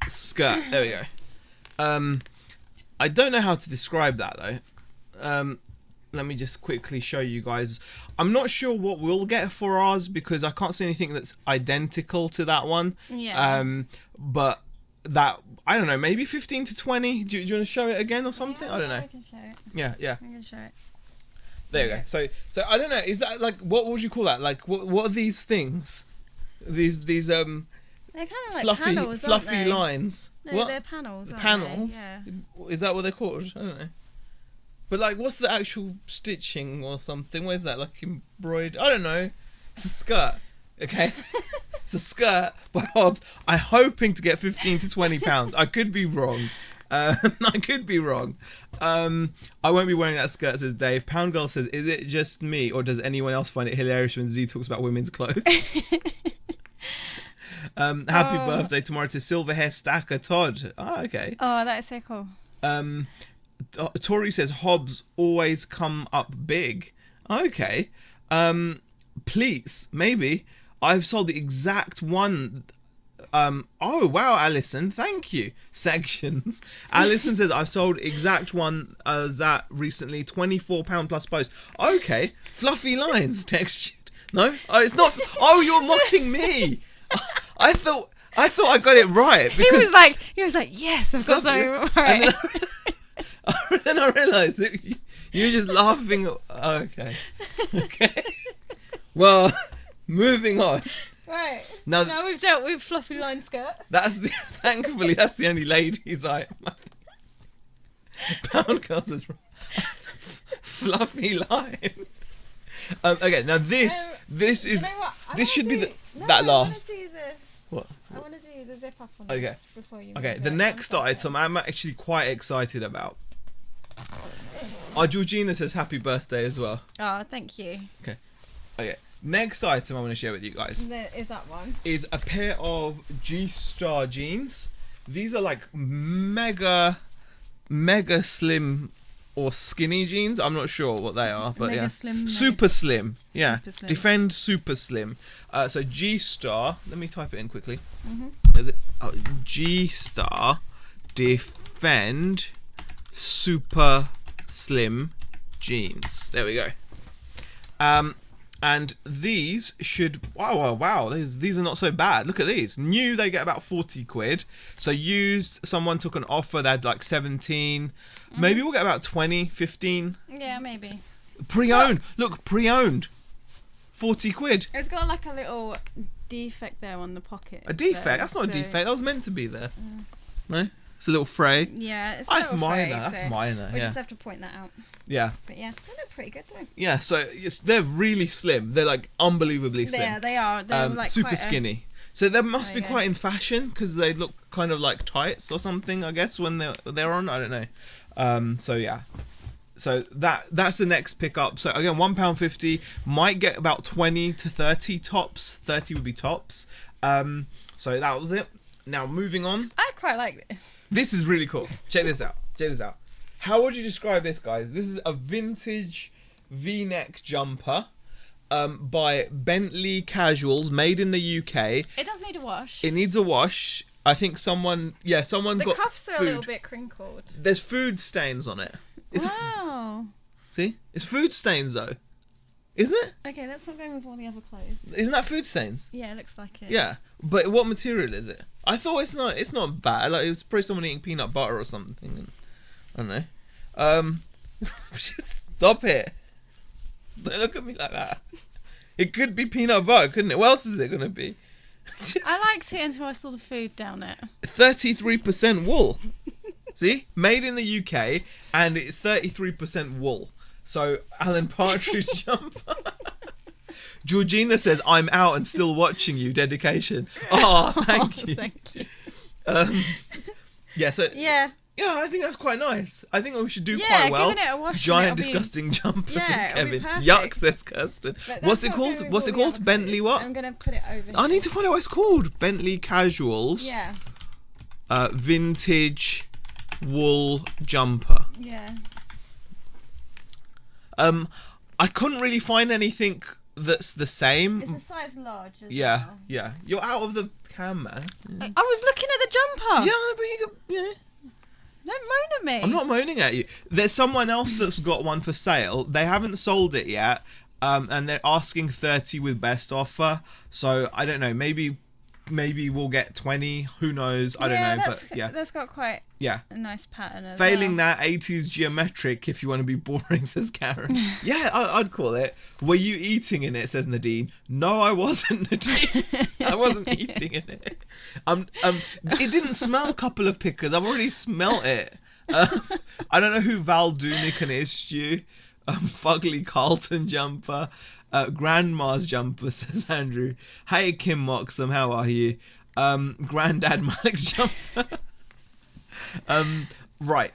Skirt. There we go. I don't know how to describe that though. Let me just quickly show you guys. I'm not sure what we'll get for ours because I can't see anything that's identical to that one. Yeah. But that, I don't know, maybe 15 to 20. Do you want to show it again or something? I don't know. I can show it. Yeah. I can show it. There you go. So I don't know. Is that like, what would you call that? Like, what are these things? These they're kind of like fluffy panels, aren't they? lines. No, what? they're panels. Aren't Panels? They? Yeah. Is that what they're called? I don't know. But like, what's the actual stitching or something? Where's that? Like embroidered? I don't know. It's a skirt. Okay. It's a skirt by Hobbs. I'm hoping to get 15 to 20 pounds. I could be wrong. I won't be wearing that skirt, says Dave. Pound Girl says, is it just me or does anyone else find it hilarious when Z talks about women's clothes? Happy birthday tomorrow to Silver Hair Stacker Todd. Oh, okay. Oh, that is so cool. Tori says, Hobbs always come up big. Okay. Please, maybe. I've sold the exact one. Oh wow, Alison, thank you. Sections. Alison says I've sold exact one as that recently. £24 plus post. Okay, fluffy lines textured. No, oh, it's not. Oh, you're mocking me. I thought I got it right because he was like, yes, I've got something right. And then I realised that you were just laughing. Okay. Well, moving on. Right. Now we've dealt with fluffy line skirt. Thankfully that's the only ladies item. Pound Girl says fluffy line. Okay, now this is you know what? this should be I last. What? I want to do the zip up on Okay. this before you. Okay, the next item I'm actually quite excited about. Georgina says happy birthday as well. Oh, thank you. Okay. Next item I want to share with you guys is that one. Is a pair of G-Star jeans. These are like mega slim or skinny jeans. I'm not sure what they are, but mega slim, super slim. Yeah, super slim. Defend super slim. So G-Star. Let me type it in quickly. Mm-hmm. Is it G-Star Defend super slim jeans? There we go. And these should wow these are not so bad. Look at these. New, they get about 40 quid. So used, someone took an offer, they had like 17. Maybe we'll get about 20, 15. Yeah, maybe. Pre-owned. Look, pre-owned. 40 quid. It's got like a little defect there on the pocket. A defect? That's not a defect. That was meant to be there. No? It's a little fray. Yeah, it's that's minor. That's minor. We just have to point that out. Yeah. But yeah, they look pretty good though. Yeah, so they're really slim. They're like unbelievably slim. Yeah, they are. They're like super skinny. So they must be quite in fashion because they look kind of like tights or something, I guess, when they're on. I don't know. So yeah. So that's the next pickup. So again, £1.50, might get about 20 to 30 tops. 30 would be tops. So that was it. Now moving on. I quite like this. This is really cool. Check this out. How would you describe this, guys? This is a vintage V-neck jumper by Bentley Casuals, made in the UK. It does need a wash. It needs a wash. I think someone got the cuffs are food. a little bit crinkled. There's food stains on it. Wow. See? It's food stains though. Isn't it? Okay, let's not go with all the other clothes. Isn't that food stains? Yeah, it looks like it. Yeah. But what material is it? I thought it's not bad. Like, it's probably someone eating peanut butter or something. I don't know. Just stop it. Don't look at me like that. It could be peanut butter, couldn't it? What else is it going to be? I liked it until I saw the food down it. 33% wool. See? Made in the UK, and it's 33% wool. So, Alan Partridge jumper. Georgina says, I'm out and still watching you. Dedication. Oh, thank you. Thank you. Yeah, so... Yeah. Yeah, I think that's quite nice. I think we should do quite well. Giving it a wash. Giant disgusting jumper, says Kevin. Perfect. Yuck, says Kirsten. What's it called? What's it called? Bentley what? I'm going to put it over here. I need to find out what it's called. Bentley Casuals. Yeah. Vintage wool jumper. Yeah. I couldn't really find anything that's the same. It's a size large as yeah, well. yeah. You're out of the cam, man. I was looking at the jumper. Yeah, but you could, yeah. Don't moan at me. I'm not moaning at you. There's someone else that's got one for sale. They haven't sold it yet, and they're asking 30 with best offer. So I don't know. Maybe maybe we'll get 20. Who knows? I don't know. But yeah, that's got quite a nice pattern. Failing that, 80s geometric. If you want to be boring, says Karen. Yeah, I'd call it. Were you eating in it? Says Nadine. No, I wasn't, Nadine. I wasn't eating in it. It didn't smell a couple of pickers. I've already smelt it. I don't know who Val Dunican is, Stu. Fugly Carlton jumper. Grandma's jumper, says Andrew. Hey, Kim Moxham, how are you? Granddad Malik's jumper. Right.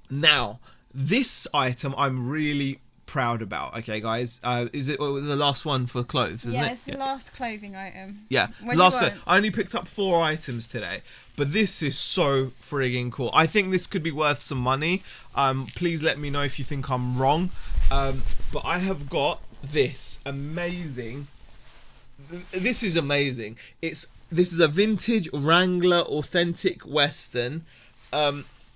Now, this item I'm really proud about. Okay, guys. Is it the last one for clothes, isn't it? Yeah, it's the last clothing item. Yeah, last clothes. I only picked up 4 items today, but this is so frigging cool. I think this could be worth some money. Please let me know if you think I'm wrong. But I have got this amazing. This is amazing. This is a vintage Wrangler authentic Western.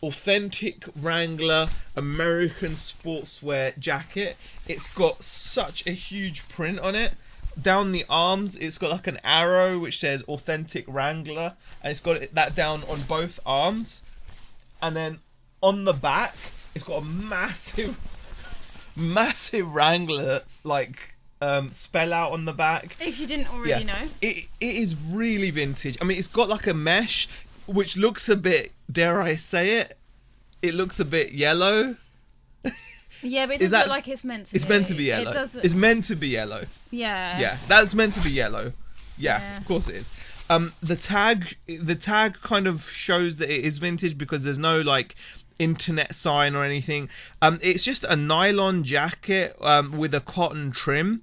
Authentic Wrangler American sportswear jacket. It's got such a huge print on it. Down the arms, it's got like an arrow which says authentic Wrangler, and it's got that down on both arms. And then on the back, it's got a massive Wrangler like spell out on the back. If you didn't already know. It is really vintage. I mean, it's got like a mesh which looks a bit, dare I say it, it looks a bit yellow. Yeah, but it doesn't look like it's meant to be. It's meant to be yellow. It's meant to be yellow. Yeah. Yeah, that's meant to be yellow. Yeah, of course it is. The tag kind of shows that it is vintage because there's no like internet sign or anything. It's just a nylon jacket with a cotton trim.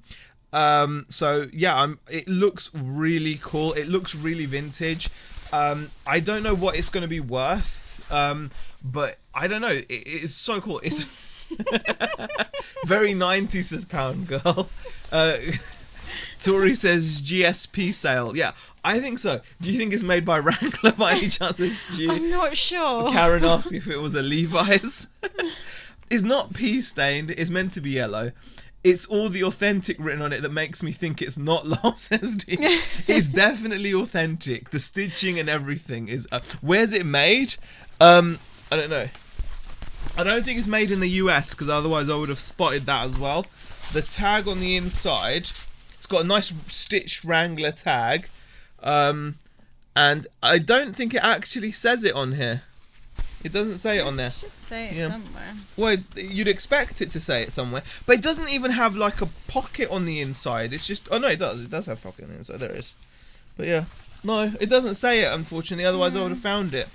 So yeah, it looks really cool. It looks really vintage. I don't know what it's going to be worth, but I don't know. It's so cool. It's very 90s, says Pound Girl. Tori says GSP sale. Yeah, I think so. Do you think it's made by Wrangler by any chance? I'm not sure. Karen asked if it was a Levi's. It's not pea stained. It's meant to be yellow. It's all the authentic written on it that makes me think it's not Lars SD. It's definitely authentic. The stitching and everything is. Where's it made? I don't know. I don't think it's made in the US because otherwise I would have spotted that as well. The tag on the inside, it's got a nice stitched Wrangler tag, and I don't think it actually says it on here. It doesn't say it on there. It should say it somewhere. Well, you'd expect it to say it somewhere, but it doesn't even have like a pocket on the inside. It's just, oh no, it does. It does have a pocket on the inside. There it is. But yeah, no, it doesn't say it, unfortunately. Otherwise, I would have found it.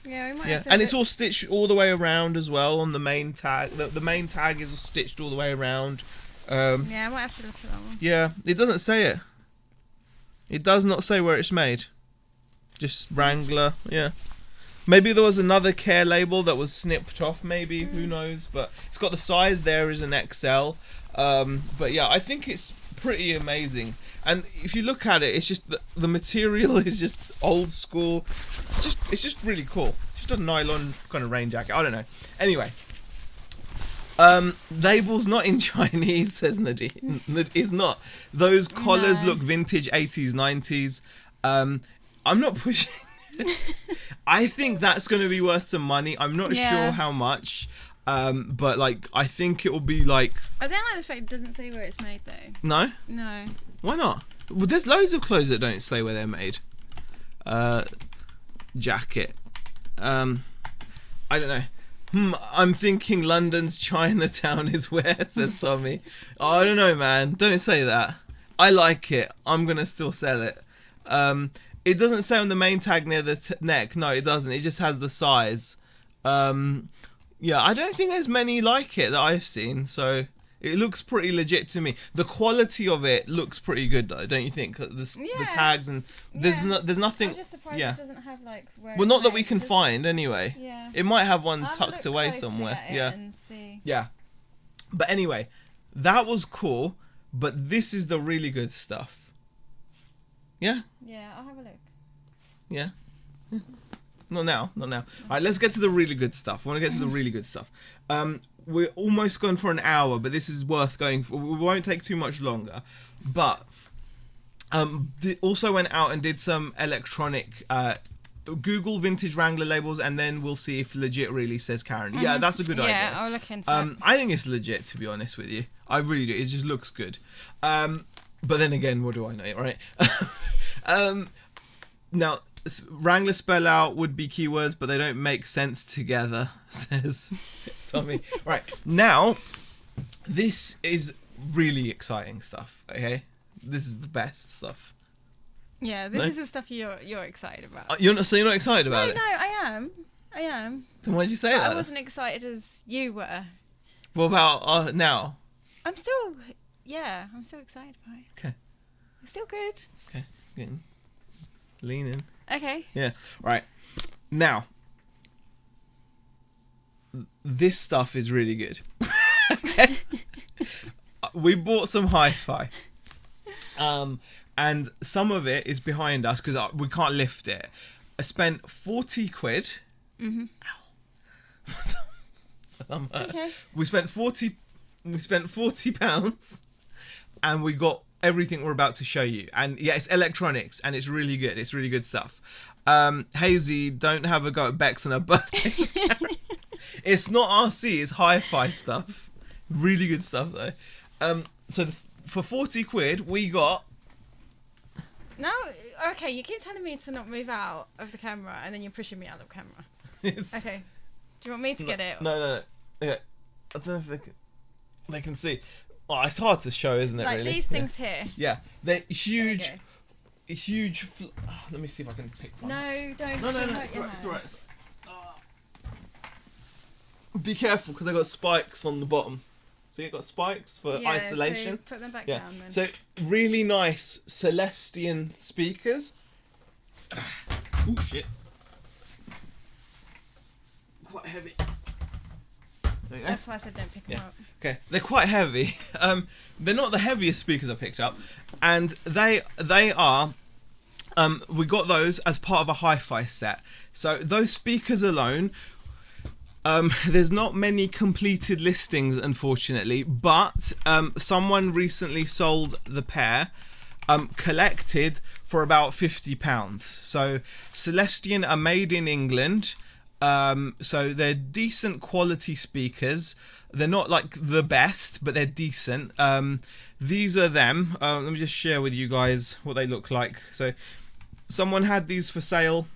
Yeah, we might have to and it's all stitched all the way around as well on the main tag. The main tag is stitched all the way around. Yeah, I might have to look at that one. Yeah, it doesn't say it. It does not say where it's made. Just Wrangler, yeah. Maybe there was another care label that was snipped off, maybe, who knows. But it's got the size there is an XL. But yeah, I think it's pretty amazing. And if you look at it, it's just the material is just old school. It's just really cool. Just a nylon kind of rain jacket. I don't know. Anyway, label's not in Chinese, says Nadine. It's not. Those collars look vintage 80s, 90s. I'm not pushing. I think that's going to be worth some money. I'm not sure how much. But like, I think it will be like. I don't like the fact it doesn't say where it's made though. No? No. Why not? Well, there's loads of clothes that don't say where they're made. Jacket. I don't know. I'm thinking London's Chinatown is where, says Tommy. Oh, I don't know, man. Don't say that. I like it. I'm going to still sell it. It doesn't say on the main tag near the neck. No, it doesn't. It just has the size. Yeah, I don't think there's many like it that I've seen. So it looks pretty legit to me. The quality of it looks pretty good, though, don't you think? The tags and there's nothing. I'm just surprised it doesn't have like. Where well, not that we can find anyway. Yeah. It might have one tucked away somewhere. Yeah. And see. Yeah. But anyway, that was cool. But this is the really good stuff. Yeah? Yeah, I'll have a look. Yeah? Not now. Alright, let's get to the really good stuff. I want to get to the really good stuff. We're almost gone for an hour, but this is worth going for. We won't take too much longer. But Also went out and did some electronic Google vintage Wrangler labels, and then we'll see if legit really says Karen. Yeah, that's a good idea. Yeah, I'll look into it. I think it's legit, to be honest with you. I really do. It just looks good. But then again, what do I know, right? Now, Wrangler spell out would be keywords, but they don't make sense together, says Tommy. Right, now, this is really exciting stuff, okay? This is the best stuff. Yeah, this is the stuff you're excited about. You're not excited about it? No, I am. Then why did you say that? I wasn't excited as you were. What about now? I'm still excited about it. Okay. It's still good. Okay, lean in. Okay. Yeah, right. Now, this stuff is really good. Okay? We bought some hi-fi. And some of it is behind us because we can't lift it. I spent 40 quid. Mm-hmm. Ow. Okay. We spent 40 pounds, and we got everything we're about to show you. And yeah, it's electronics, and it's really good. It's really good stuff. Hazy, don't have a go at Bex and her birthday. It's not RC, it's hi-fi stuff. Really good stuff though. So for 40 quid, we got. No, okay, you keep telling me to not move out of the camera, and then you're pushing me out of the camera. Okay. Do you want me to get it? No. Okay. I don't know if they can see. Oh, it's hard to show, isn't it, like really? these things here. Yeah. They're huge. Let me see if I can pick one. No, don't. No. It's alright. Be careful, because I got spikes on the bottom. So you've got spikes for isolation. So put them back down then. So really nice Celestian speakers. Oh shit. Quite heavy. That's why I said don't pick them up. Okay, they're quite heavy. They're not the heaviest speakers I've picked up, and they are. We got those as part of a hi-fi set. So those speakers alone. There's not many completed listings, unfortunately, but someone recently sold the pair, collected for about £50. So Celestian are made in England, so they're decent quality speakers. They're not like the best, but they're decent. These are them. Let me just share with you guys what they look like. So someone had these for sale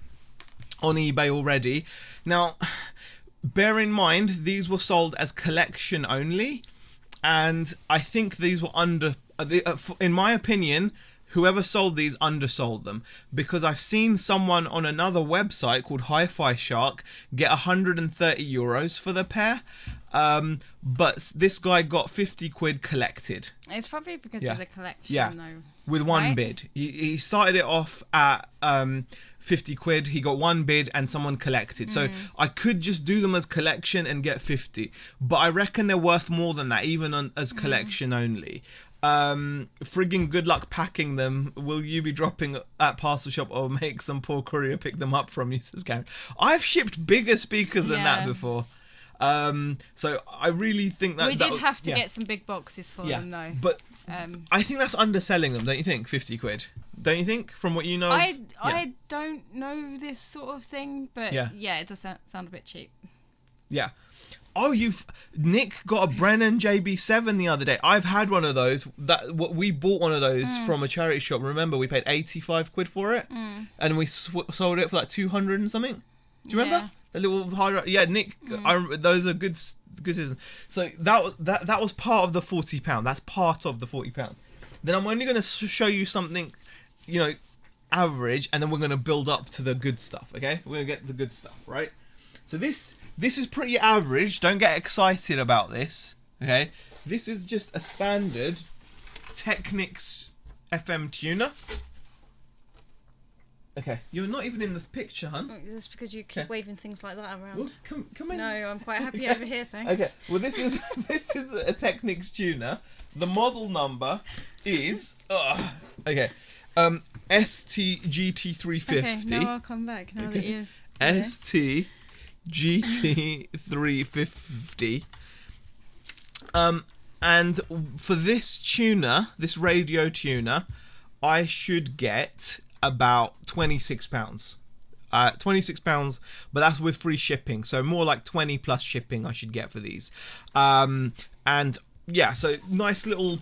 on eBay already. Now, bear in mind, these were sold as collection only, and I think these were in my opinion, whoever sold these undersold them, because I've seen someone on another website called Hi-Fi Shark get €130 for the pair, but this guy got 50 quid collected. It's probably because of the collection, though. With one bid. He started it off at 50 quid, he got one bid and someone collected. So I could just do them as collection and get 50, but I reckon they're worth more than that, even as collection only. Frigging good luck packing them. Will you be dropping at parcel shop or make some poor courier pick them up from you, says Garen. I've shipped bigger speakers than that before. So I really think that we did have to get some big boxes for them though. But I think that's underselling them, don't you think? 50 quid. Don't you think? From what you know? I don't know this sort of thing, but it does sound a bit cheap. Yeah. Oh, Nick got a Brennan JB7 the other day. I've had one of those. We bought one of those from a charity shop. Remember, we paid 85 quid for it, and we sold it for like 200 and something. Do you remember? A little higher. Yeah, Nick. Those are good seasons. So that was part of the £40. That's part of the £40. Then I'm only going to show you something, average, and then we're going to build up to the good stuff. Okay, we're going to get the good stuff, right? So this is pretty average. Don't get excited about this. Okay, this is just a standard Technics FM tuner. Okay, you're not even in the picture, hun. That's because you keep waving things like that around. Well, come in. No, I'm quite happy over here, thanks. Okay, well this is a Technics tuner. The model number is STGT350. Okay, now I'll come back now that you've STGT350. And for this tuner, this radio tuner, I should get about £26. £26, but that's with free shipping, so more like 20 plus shipping I should get for these. And yeah, so nice little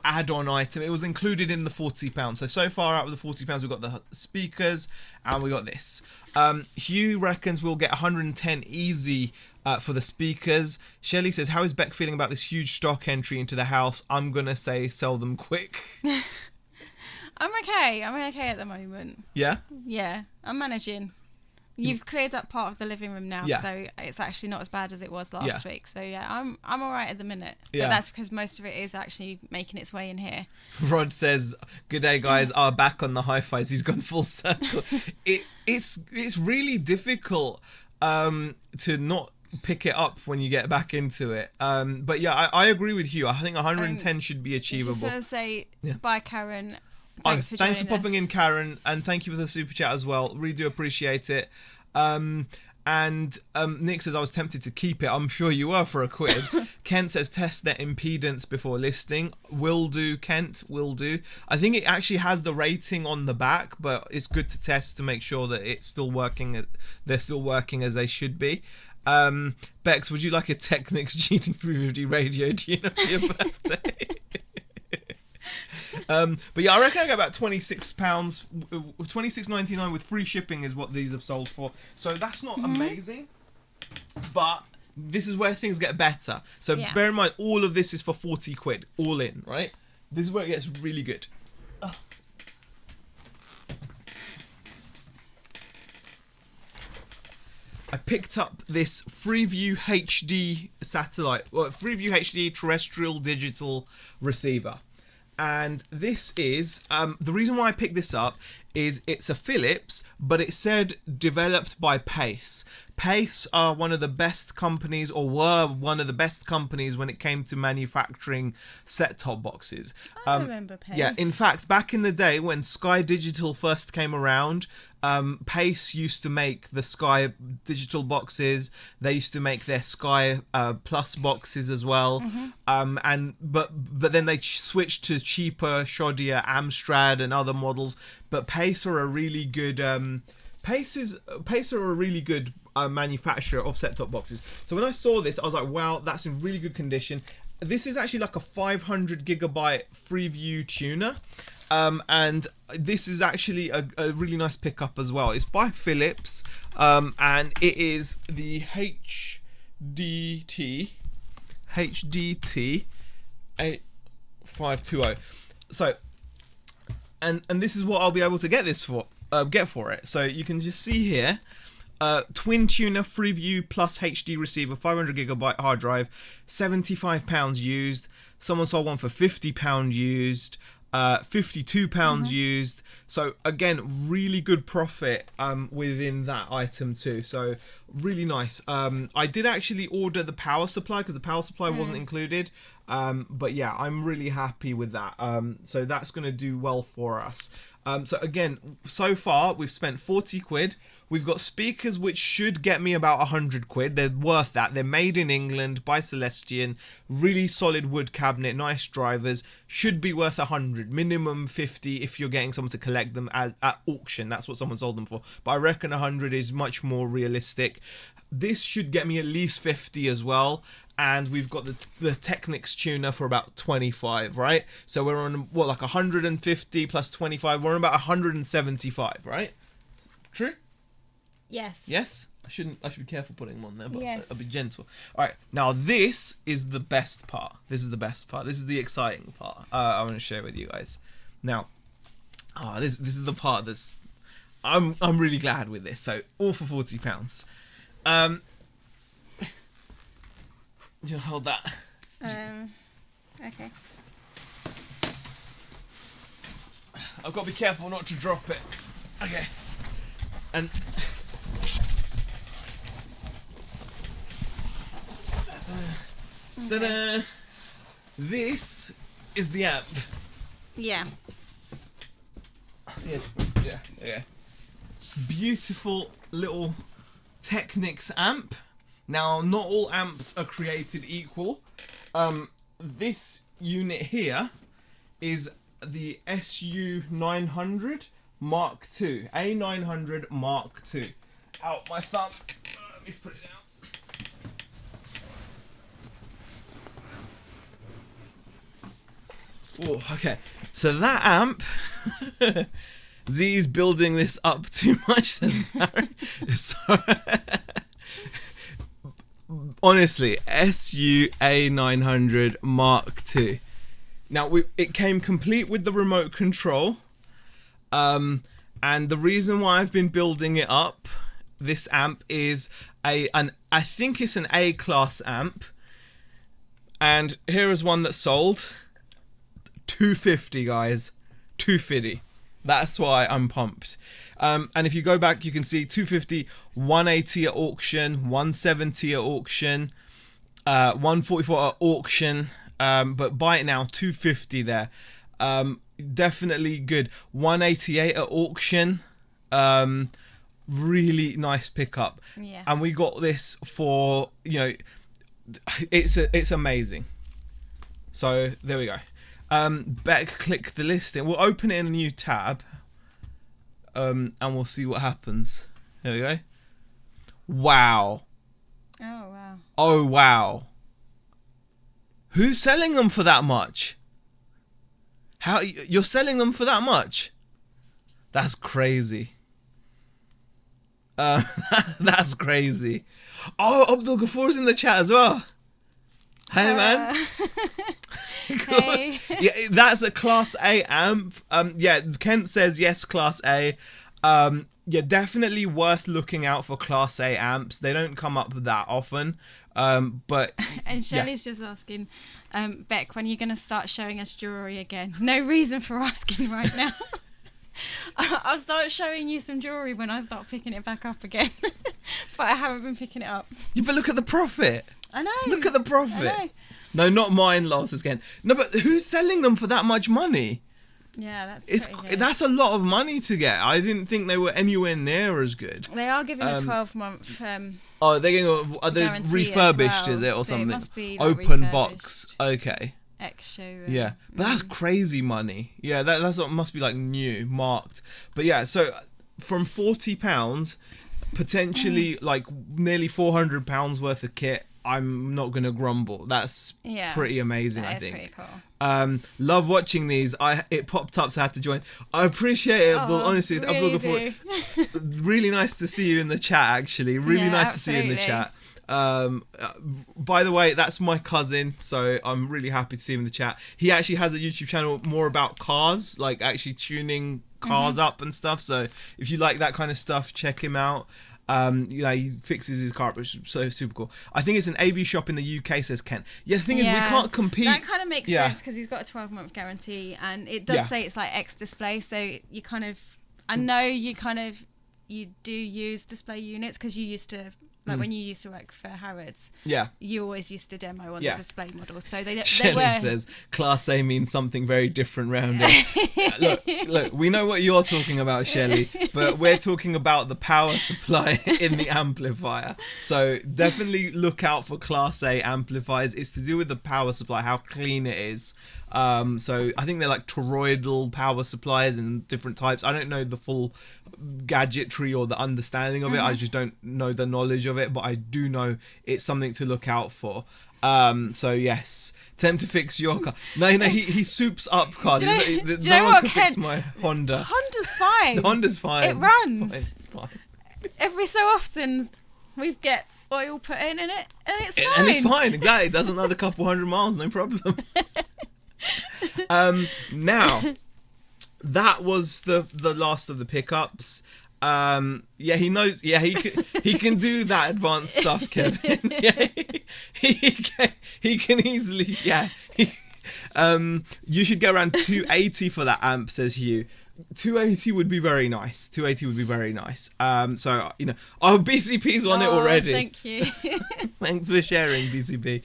add-on item. It was included in the £40. So far out of the £40 we've got the speakers and we got this. Hugh reckons we'll get 110 easy for the speakers. Shelley says, how is Beck feeling about this huge stock entry into the house? I'm gonna say sell them quick. I'm okay at the moment. Yeah I'm managing. You've cleared up part of the living room now, so it's actually not as bad as it was last week. So yeah, I'm all right at the minute. But that's because most of it is actually making its way in here. Rod says, good day guys, back on the hi-fis. He's gone full circle. It's really difficult to not pick it up when you get back into it. But yeah, I agree with you. I think 110 should be achievable. Just want to say bye, Karen. Thanks for popping in, Karen, and thank you for the super chat as well. Really do appreciate it. And Nick says, I was tempted to keep it. I'm sure you were for £1. Kent says, test their impedance before listing. Will do, Kent, will do. I think it actually has the rating on the back, but it's good to test to make sure that it's still working. They're still working as they should be. Bex, would you like a Technics GT350 radio? Do you know your birthday? But yeah, I reckon I get about £26, £26.99 with free shipping is what these have sold for. So that's not amazing, but this is where things get better. So bear in mind, all of this is for £40, all in, right? This is where it gets really good. I picked up this Freeview HD Freeview HD terrestrial digital receiver. And this is, the reason why I picked this up is it's a Philips, but it said developed by Pace. Pace are one of the best companies, or were one of the best companies when it came to manufacturing set-top boxes. I remember Pace. Yeah, in fact, back in the day when Sky Digital first came around, Pace used to make the Sky Digital boxes. They used to make their Sky Plus boxes as well. But then they switched to cheaper, shoddier Amstrad and other models. But Pace are a really good manufacturer of set-top boxes. So when I saw this, I was like, wow, that's in really good condition. This is actually like a 500 gigabyte Freeview tuner. And this is actually a really nice pickup as well. It's by Philips, and it is the HDT 8520. So, and this is what I'll be able to get for it. So you can just see here, twin tuner Freeview plus HD receiver, 500 gigabyte hard drive, £75 used. Someone sold one for £50 used. £52 used. So again, really good profit within that item too. So really nice. I did actually order the power supply because the power supply wasn't included. But yeah, I'm really happy with that. So that's going to do well for us. So again, so far we've spent £40. We've got speakers which should get me about £100. They're worth that. They're made in England by Celestian. Really solid wood cabinet, nice drivers. Should be worth £100. Minimum £50 if you're getting someone to collect them at auction. That's what someone sold them for. But I reckon £100 is much more realistic. This should get me at least £50 as well. And we've got the Technics tuner for about 25, right? So we're on, what, like 150 plus 25? We're on about 175, right? True? Yes. Yes? I should be careful putting them on there, but I'll be gentle. All right, now this is the best part. This is the best part. This is the exciting part. I want to share with you guys. Now, this is the part that's I'm really glad with this. So all for £40. You hold that. Okay. I've got to be careful not to drop it. Okay. And ta-da! This is the amp. Yeah. Yeah. Beautiful little Technics amp. Now, not all amps are created equal. This unit here is the SU900 Mark II. A900 Mark II. Out my thumb. Let me put it down. Oh, okay. So that amp, Z's building this up too much, says Barry. So, honestly, SU A900 Mark II. Now, it came complete with the remote control. And the reason why I've been building it up, this amp is I think it's an A-class amp. And here is one that sold. 250, guys. 250. That's why I'm pumped. And if you go back, you can see 250, 180 at auction, 170 at auction, 144 at auction. But buy it now, 250 there. Definitely good. 188 at auction. Really nice pickup. Yeah. And we got this for, you know, it's amazing. So there we go. Beck, click the listing. We'll open it in a new tab. And we'll see what happens. There we go. Wow. Oh wow. Oh wow. Who's selling them for that much? How you're selling them for that much? That's crazy. That's crazy. Oh, Abdul Ghafoor's in the chat as well. Hey man. Hey. Yeah, that's a Class A amp. Yeah, Kent says yes, Class A. Yeah, definitely worth looking out for Class A amps. They don't come up that often. But and Shelley's just asking, Beck, when are you going to start showing us jewellery again? No reason for asking right now. I'll start showing you some jewellery when I start picking it back up again. But I haven't been picking it up. Yeah, but look at the profit. I know. Look at the profit. I know. No, not mine, Lars again. No, but who's selling them for that much money? Yeah, that's a lot of money to get. I didn't think they were anywhere near as good. They are giving a 12-month. Oh, they're getting are they refurbished? Well. Is it or so something? It must be, open box. Okay. X showroom. Yeah, but that's crazy money. Yeah, that's what must be like new, marked. But yeah, so from £40, potentially like nearly £400 worth of kit. I'm not gonna grumble. That's pretty amazing. I think. Pretty cool. Love watching these. It popped up, so I had to join. I appreciate it, but honestly, really, really nice to see you in the chat. Actually, really nice to see you in the chat. By the way, that's my cousin, so I'm really happy to see him in the chat. He actually has a YouTube channel more about cars, like actually tuning cars up and stuff. So if you like that kind of stuff, check him out. You know, he fixes his car, which is so super cool. I think it's an AV shop in the UK, says Ken. Yeah, the thing is, we can't compete. That kind of makes sense because he's got a 12-month guarantee, and it does say it's like X display. So you kind of, I know you do use display units because you used to. Like when you used to work for Harrods, you always used to demo on the display models. So they Shelley says Class A means something very different round here. Look, we know what you're talking about, Shelley, but we're talking about the power supply in the amplifier. So definitely look out for Class A amplifiers. It's to do with the power supply, how clean it is. So I think they're like toroidal power supplies and different types. I don't know the full gadgetry or the understanding of it. I just don't know the knowledge of it, but I do know it's something to look out for. So yes, attempt to fix your car. No, he soups up cars. Do you know no one what, can Ken? fix my Honda. Honda's fine. The Honda's fine. It runs. It's fine. Every so often we get oil put in it, and it's fine. And it's fine, exactly. It does another couple 100 miles, no problem. Now, that was the last of the pickups. Yeah, he knows. Yeah, he can do that advanced stuff, Kevin. Yeah, he can easily. Yeah, you should go around 280 for that amp, says Hugh. 280 would be very nice. 280 would be very nice. So you know, our BCP's on it already. Thank you. Thanks for sharing, BCP.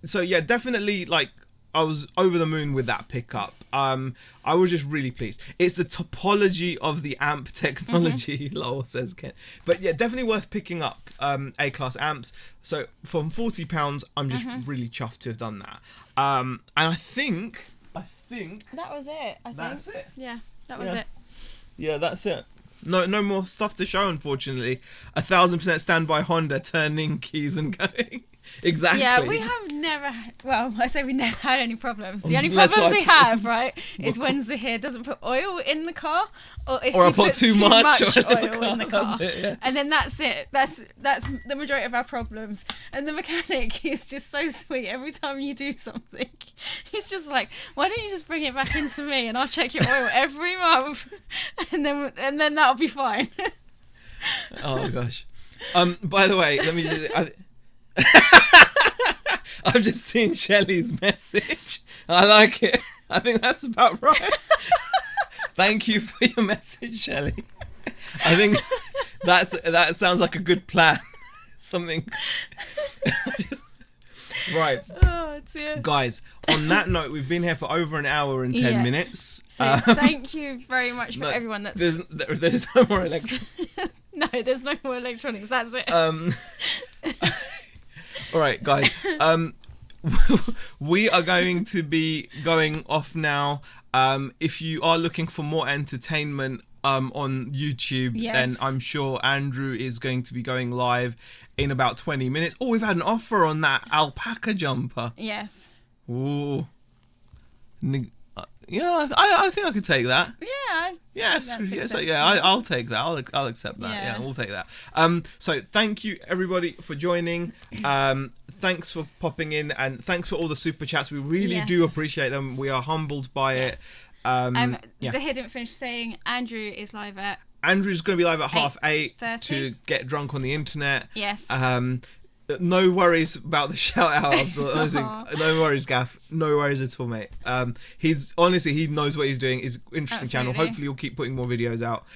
So yeah, definitely like. I was over the moon with that pickup. I was just really pleased. It's the topology of the amp technology, lol, says Ken. But yeah, definitely worth picking up A-class amps. So from £40, I'm just really chuffed to have done that. And I think I think that was it. That's it. Yeah, that was it. Yeah, that's it. No more stuff to show, unfortunately. 1000% standby Honda, turning keys and going. Exactly. Yeah, we have never. Well, I say we never had any problems. The only problems we have, right, is when Zahir doesn't put oil in the car, or if he puts too much oil in the car. It, yeah. And then that's it. That's the majority of our problems. And the mechanic is just so sweet. Every time you do something, he's just like, "Why don't you just bring it back into me, and I'll check your oil every month, and then that'll be fine." Oh gosh. By the way, let me just. I've just seen Shelley's message. I like it. I think that's about right. Thank you for your message, Shelley. I think that sounds like a good plan. Something. Right. Oh, dear. Guys, on that note, we've been here for over an hour and 10 minutes. So thank you very much for everyone that's... There's no more electronics. No, there's no more electronics. That's it. All right, guys. We are going to be going off now. If you are looking for more entertainment on YouTube, then I'm sure Andrew is going to be going live in about 20 minutes. Oh, we've had an offer on that alpaca jumper. Yes. Ooh. Yeah, I think I could take that. Yeah. Yes. I'll take that. I'll accept that. Yeah, we'll take that. So thank you everybody for joining. Thanks for popping in, and thanks for all the super chats. We really do appreciate them. We are humbled by it. Zahir didn't finish saying Andrew is live at... Andrew's going to be live at 8:30 to get drunk on the internet. Yes. No worries about the shout out of the honestly, no worries, Gaff. No worries at all, mate. He knows what he's doing. It's an interesting channel. Hopefully he'll keep putting more videos out.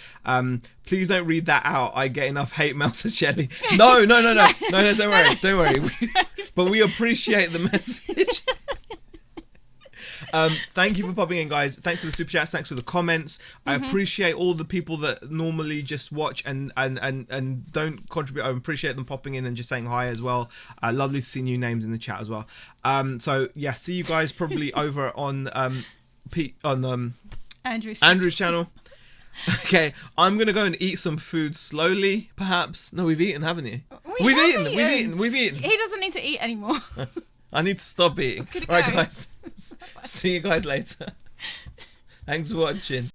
Please don't read that out. I get enough hate mails at Shelley. No, don't worry. But we appreciate the message. Thank you for popping in, guys. Thanks for the super chats. Thanks for the comments. I appreciate all the people that normally just watch and don't contribute. I appreciate them popping in and just saying hi as well. Lovely to see new names in the chat as well. So yeah, see you guys probably over on Andrew's channel. Okay, I'm gonna go and eat some food slowly. Perhaps no, we've eaten, haven't you? We've eaten. He doesn't need to eat anymore. I need to stop eating. All right, guys. See you guys later. Thanks for watching.